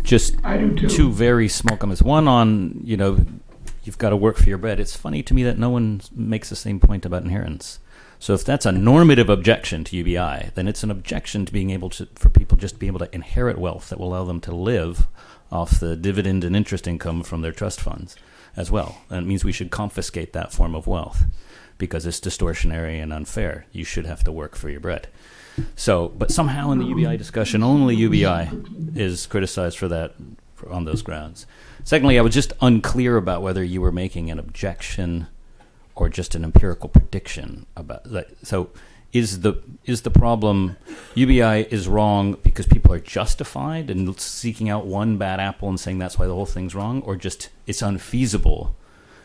Just I do too. two very small comments. One on, you've got to work for your bread. It's funny to me that no one makes the same point about inheritance. So if that's a normative objection to UBI, then it's an objection to being able for people just to be able to inherit wealth that will allow them to live off the dividend and interest income from their trust funds as well. And it means we should confiscate that form of wealth because it's distortionary and unfair. You should have to work for your bread. So, but somehow in the UBI discussion, only UBI is criticized for that on those grounds. Secondly, I was just unclear about whether you were making an objection or just an empirical prediction about that. So is the problem UBI is wrong because people are justified in seeking out one bad apple and saying that's why the whole thing's wrong, or just it's unfeasible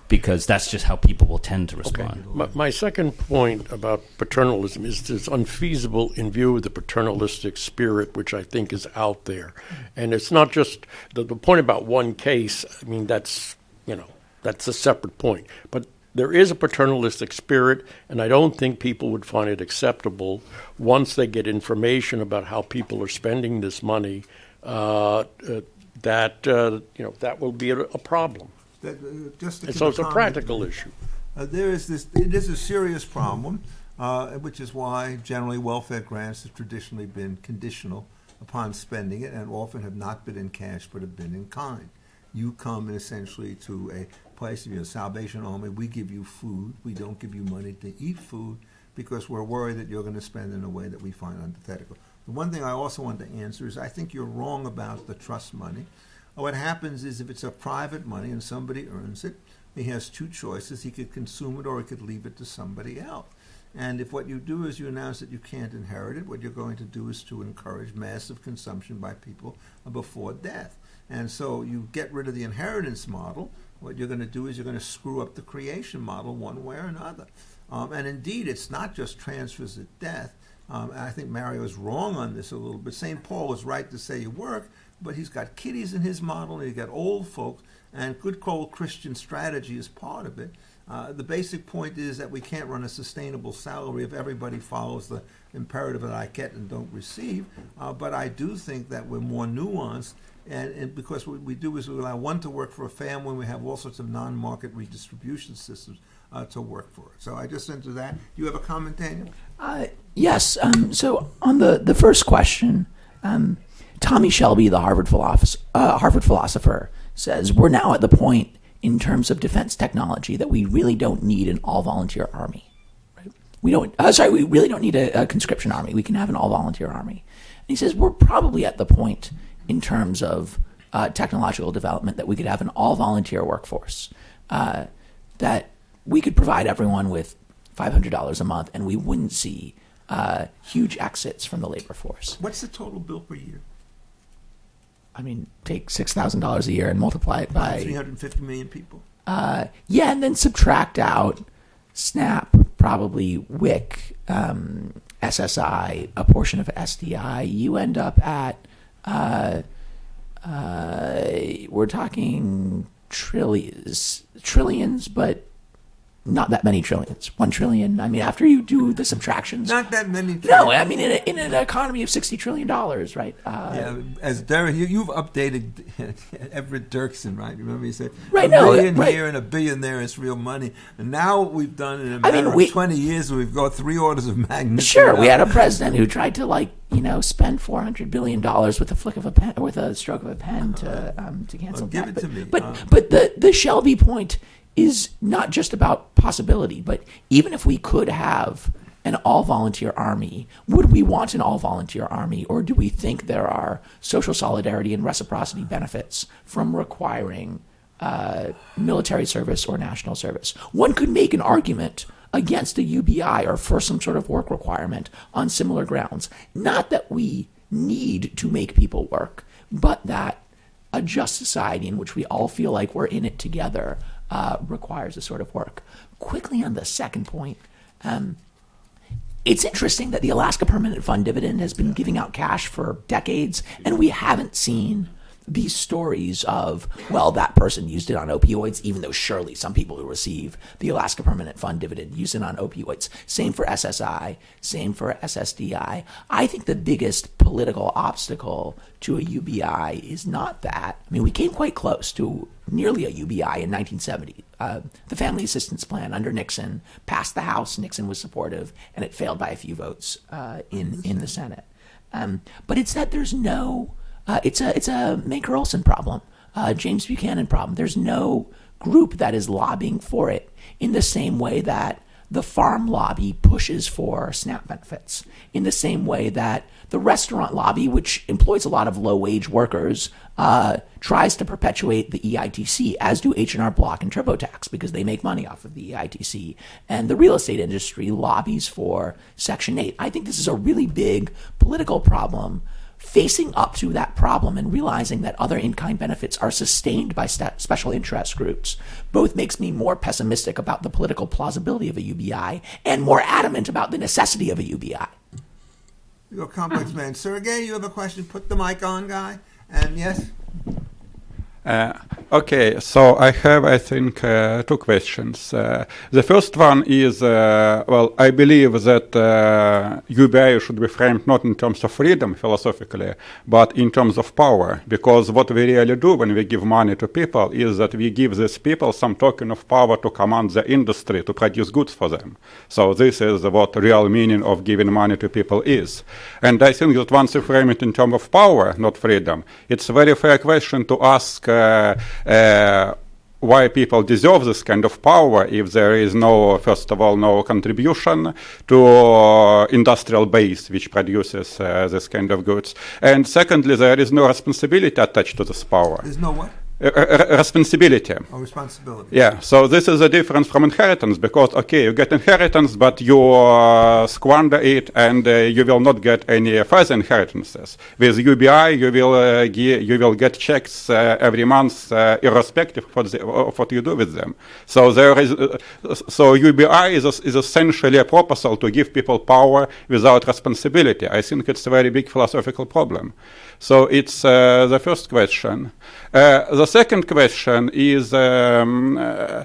because that's just how people will tend to respond? Okay. My second point about paternalism is it's unfeasible in view of the paternalistic spirit, which I think is out there. And it's not just the point about one case. I mean, that's a separate point. But there is a paternalistic spirit, and I don't think people would find it acceptable once they get information about how people are spending this money, that will be a problem. And so it's a practical issue. It is a serious problem, which is why generally welfare grants have traditionally been conditional upon spending it, and often have not been in cash but have been in kind. You come essentially to a place of Salvation Army, we give you food, we don't give you money to eat food because we're worried that you're going to spend in a way that we find antithetical. The one thing I also want to answer is I think you're wrong about the trust money. What happens is if it's a private money and somebody earns it, he has two choices. He could consume it or he could leave it to somebody else. And if what you do is you announce that you can't inherit it, what you're going to do is to encourage massive consumption by people before death. And so you get rid of the inheritance model. What you're going to do is you're going to screw up the creation model one way or another. And indeed, it's not just transfers at death. I think Mario is wrong on this a little bit. St. Paul was right to say you work, but he's got kiddies in his model, and he's got old folks, and good old Christian strategy is part of it. The basic point is that we can't run a sustainable salary if everybody follows the imperative that I get and don't receive. But I do think that we're more nuanced, and because what we do is we allow one to work for a family, and we have all sorts of non-market redistribution systems to work for it. So I just into that. Do you have a comment, Daniel? Yes. So on the first question, Tommy Shelby, the Harvard philosopher, says we're now at the point in terms of defense technology that we really don't need an all-volunteer army. Right? We really don't need a conscription army. We can have an all-volunteer army. And he says we're probably at the point in terms of technological development that we could have an all-volunteer workforce, that we could provide everyone with $500 a month, and we wouldn't see huge exits from the labor force. What's the total bill per year? I mean, take $6,000 a year and multiply it by 350 million people. And then subtract out SNAP, probably WIC, SSI, a portion of SDI. You end up at we're talking trillions, but not that many trillions. 1 trillion. I mean, after you do the subtractions. Not that many. No, I mean, in an economy of $60 trillion, right? As Derek, you've updated Everett Dirksen, right? Remember you said right, a billion here and a billion there is real money. And now we've done in a matter of 20 years, we've got 3 orders of magnitude. Sure, we had a president who tried to spend $400 billion with a flick of a pen, with a stroke of a pen to cancel give that. it to me. But the Shelby point is not just about possibility, but even if we could have an all-volunteer army, would we want an all-volunteer army, or do we think there are social solidarity and reciprocity benefits from requiring military service or national service? One could make an argument against a UBI or for some sort of work requirement on similar grounds. Not that we need to make people work, but that a just society in which we all feel like we're in it together requires a sort of work. Quickly on the second point, it's interesting that the Alaska Permanent Fund dividend has been giving out cash for decades, and we haven't seen these stories of, well, that person used it on opioids, even though surely some people who receive the Alaska Permanent Fund dividend use it on opioids. Same for SSI, same for SSDI. I think the biggest political obstacle to a UBI is not that. I mean, we came quite close to nearly a UBI in 1970. The Family Assistance Plan under Nixon passed the House. Nixon was supportive, and it failed by a few votes in the Senate. But it's that there's no... It's a Maker Olson problem, James Buchanan problem. There's no group that is lobbying for it in the same way that the farm lobby pushes for SNAP benefits, in the same way that the restaurant lobby, which employs a lot of low-wage workers, tries to perpetuate the EITC, as do H&R Block and TurboTax, because they make money off of the EITC. And the real estate industry lobbies for Section 8. I think this is a really big political problem. Facing up to that problem and realizing that other in-kind benefits are sustained by special interest groups both makes me more pessimistic about the political plausibility of a UBI and more adamant about the necessity of a UBI. You're a complex man. Sergey, you have a question? Put the mic on, guy. And yes? Okay, so I have, I think, 2 questions. The first one is, I believe that UBI should be framed not in terms of freedom, philosophically, but in terms of power, because what we really do when we give money to people is that we give these people some token of power to command the industry, to produce goods for them. So this is what the real meaning of giving money to people is. And I think that once you frame it in terms of power, not freedom, it's a very fair question to ask why people deserve this kind of power if there is no, first of all, no contribution to industrial base which produces this kind of goods. And secondly, there is no responsibility attached to this power. There's no what? Responsibility. Oh, responsibility. Yeah, so this is a difference from inheritance because, okay, you get inheritance, but you squander it and you will not get any further inheritances. With UBI, you will get checks every month, irrespective of what you do with them. So there is, so UBI is essentially a proposal to give people power without responsibility. I think it's a very big philosophical problem. So it's the first question. The second question is, I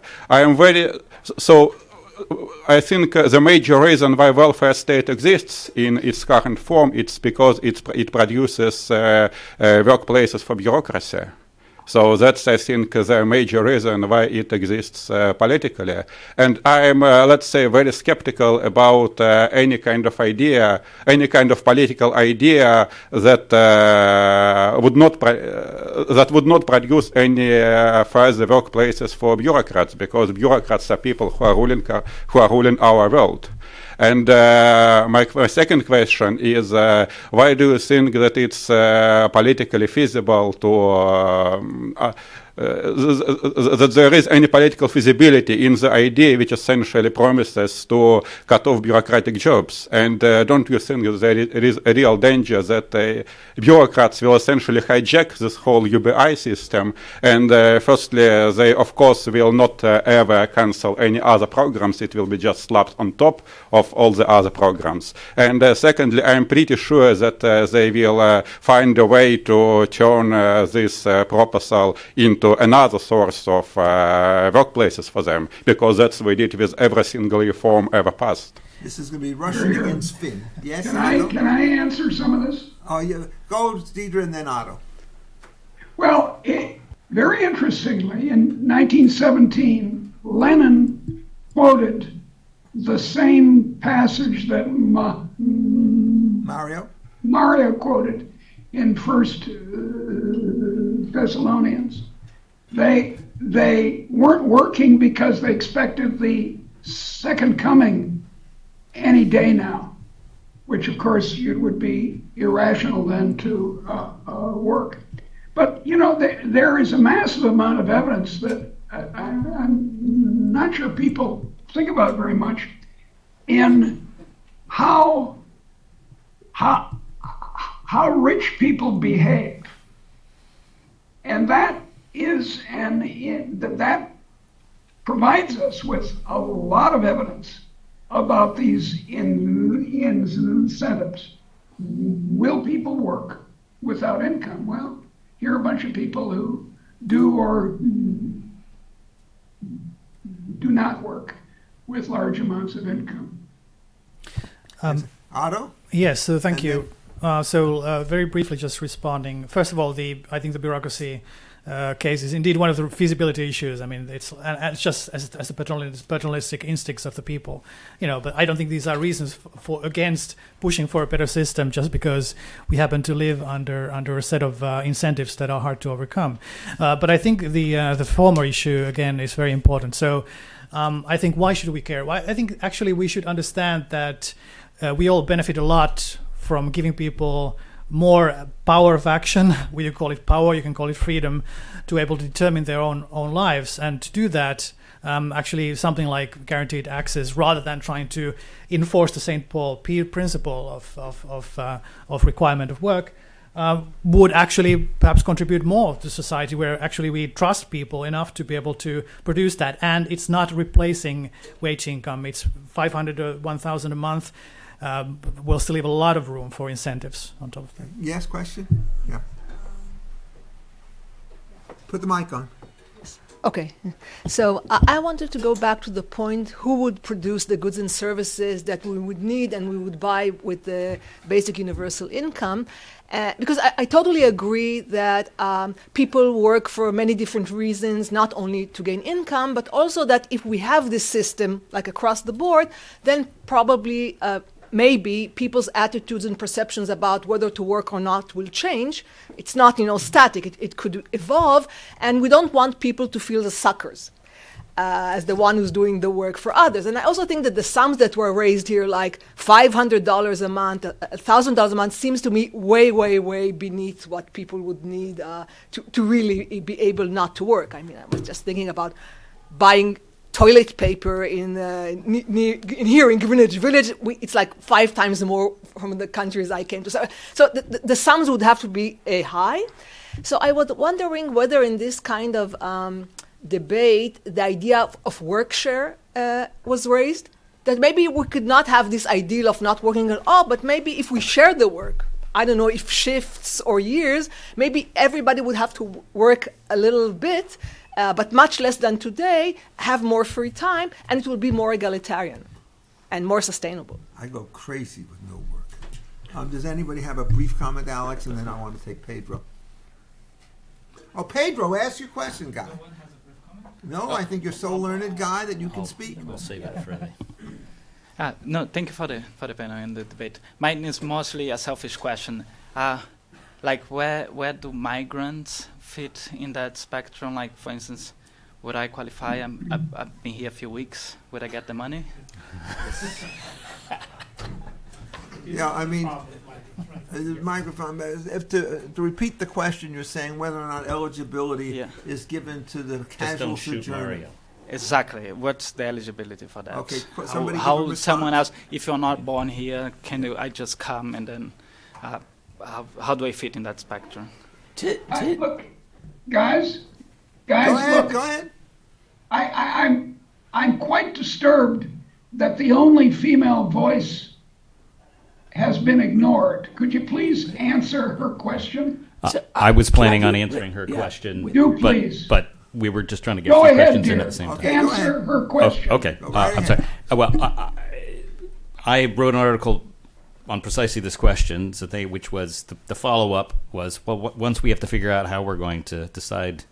think the major reason why welfare state exists in its current form, it's because it produces workplaces for bureaucracy. So that's, I think, the major reason why it exists politically. And I'm, let's say, very skeptical about any kind of idea, any kind of political idea that would not produce any further workplaces for bureaucrats, because bureaucrats are people who are ruling our world. And my second question is, why do you think that it's politically feasible to that there is any political feasibility in the idea which essentially promises to cut off bureaucratic jobs? And don't you think that there is a real danger that bureaucrats will essentially hijack this whole UBI system? And firstly, they of course will not ever cancel any other programs. It will be just slapped on top of all the other programs. And secondly, I'm pretty sure that they will find a way to turn this proposal into into another source of workplaces for them, because that's what we did with every single reform ever passed. This is going to be Russian against Finn. Yes, Can Otto? can I answer some of this? Oh, yeah. Go, Deirdre, and then Otto. Well, very interestingly, in 1917, Lenin quoted the same passage that Mario quoted in First Thessalonians. They weren't working because they expected the second coming any day now, which of course it would be irrational then to work. But there is a massive amount of evidence that I'm not sure people think about very much in how rich people behave, and that provides us with a lot of evidence about these incentives. Will people work without income? Well, here are a bunch of people who do or do not work with large amounts of income. Otto? Yes, so thank you. Very briefly, just responding. First of all, I think the bureaucracy case is indeed one of the feasibility issues. I mean, it's just as the paternalistic instincts of the people, But I don't think these are reasons against pushing for a better system just because we happen to live under a set of incentives that are hard to overcome. But I think the former issue again is very important. So I think why should we care? I think actually we should understand that we all benefit a lot from giving people more power of action. You call it power, you can call it freedom, to able to determine their own lives. And to do that, actually something like guaranteed access, rather than trying to enforce the St. Paul principle of requirement of work, would actually perhaps contribute more to society, where actually we trust people enough to be able to produce that. And it's not replacing wage income. It's 500 or 1,000 a month. We'll still leave a lot of room for incentives on top of that. Yes, question? Yeah. Put the mic on. Okay, so I wanted to go back to the point, who would produce the goods and services that we would need and we would buy with the basic universal income. Because I totally agree that people work for many different reasons, not only to gain income, but also that if we have this system, like across the board, then probably maybe people's attitudes and perceptions about whether to work or not will change. It's not, static. It could evolve, and we don't want people to feel the suckers as the one who's doing the work for others. And I also think that the sums that were raised here, like $500 a month, $1,000 a month, seems to me way, way, way beneath what people would need to really be able not to work. I mean, I was just thinking about buying toilet paper in here in Greenwich Village. It's like 5 times more from the countries I came to. So the sums would have to be high. So I was wondering whether in this kind of debate, the idea of work share was raised, that maybe we could not have this ideal of not working at all, but maybe if we share the work, I don't know if shifts or years, maybe everybody would have to work a little bit, but much less than today, have more free time, and it will be more egalitarian and more sustainable. I go crazy with no work. Does anybody have a brief comment, Alex? And then I want to take Pedro. Oh, Pedro, ask your question, guy. No, I think you're so learned, guy, that you can speak. We'll save it for me. No, thank you for the panel and the debate. Mine is mostly a selfish question. Like where do migrants fit in that spectrum? Like, for instance, would I qualify? I've been here a few weeks. Would I get the money? Yeah, I mean, the microphone. If to repeat the question, you're saying whether or not eligibility is given to the casual sojourner. Exactly. What's the eligibility for that? Okay. How someone else? If you're not born here, I just come and then? How do I fit in that spectrum? Look, guys. Go ahead. Look, Go ahead. I'm quite disturbed that the only female voice has been ignored. Could you please answer her question? I was planning on I- answering her yeah. question, Do please. but we were just trying to get Go a few ahead, questions in dear. at the same time. Okay, go Answer ahead. her question. Okay. Go right I'm ahead. sorry. Well, I wrote an article on precisely this question, which was the follow-up was, well, once we have to figure out how we're going to decide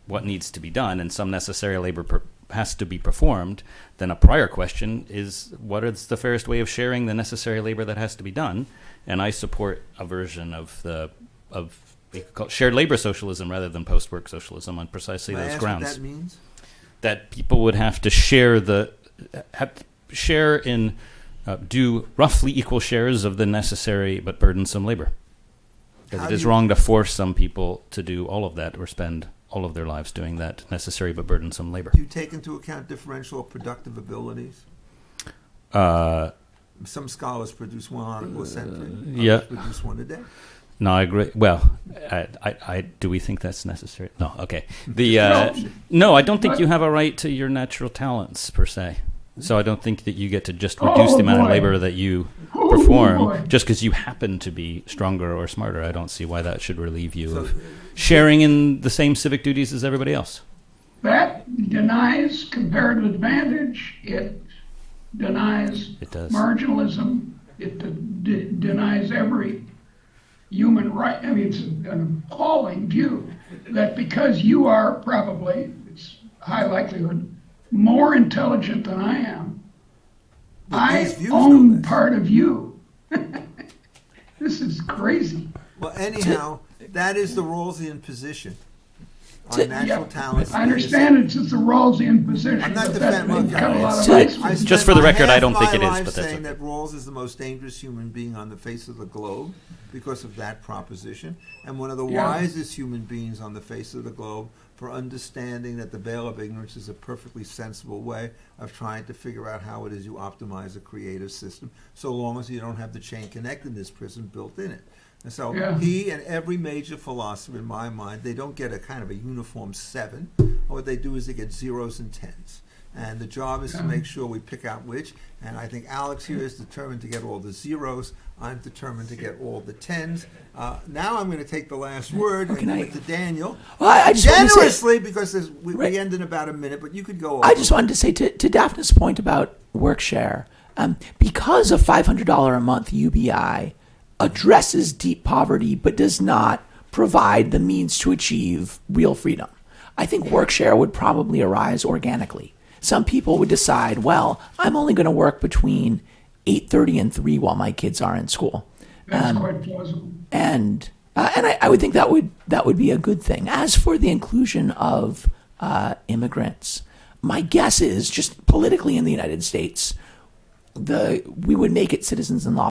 what needs to be done, and some necessary labor has to be performed, then a prior question is, what is the fairest way of sharing the necessary labor that has to be done? And I support a version of we could call it shared labor socialism rather than post-work socialism on precisely May I those ask grounds. what that means? That people would have to do roughly equal shares of the necessary but burdensome labor. Because How it do is you- wrong to force some people to do all of that or spend all of their lives doing that necessary but burdensome labor. Do you take into account differential productive abilities? Some scholars produce one article a century. yeah. Others produce one a day. No, I agree. Well, do we think that's necessary? No. Okay. No, I don't think you have a right to your natural talents per se. So I don't think that you get to just reduce the amount of labor that you perform just because you happen to be stronger or smarter. I don't see why that should relieve you of sharing in the same civic duties as everybody else. That denies comparative advantage. It denies It does. marginalism. It denies every human right. I mean, it's an appalling view that because you are probably, it's high likelihood, more intelligent than I am, But I these views know own this. part of you. This is crazy. Well, anyhow, that is the Rawlsian position. On natural Yeah, talents. I understand it's a Rawlsian position. I'm not but that defending. they've got a lot of So- rights I with it. Just spent for the my record, I half don't think my it is, life but that's saying okay. that Rawls is the most dangerous human being on the face of the globe because of that proposition, and one of the Yeah. wisest human beings on the face of the globe for understanding that the veil of ignorance is a perfectly sensible way of trying to figure out how it is you optimize a creative system, so long as you don't have the chain connectedness prism built in it. And so Yeah. he and every major philosopher, in my mind, they don't get a kind of a uniform 7. What they do is they get 0s and 10s. And the job is to make sure we pick out which. And I think Alex here is determined to get all the 0s. I'm determined to get all the 10s. Now I'm going to take the last word and Can give I- it to Daniel. Well, I just wanted to say- Generously, because we Right. end in about a minute, but you could go over. I just wanted to say to Daphne's point about work-share, because a $500 a month UBI addresses deep poverty but does not provide the means to achieve real freedom, I think work-share would probably arise organically. Some people would decide, well, I'm only going to work between 8:30 and 3 while my kids are in school. That's quite plausible. And I would think that would be a good thing. As for the inclusion of immigrants, my guess is just politically in the United States, we would make it citizens in law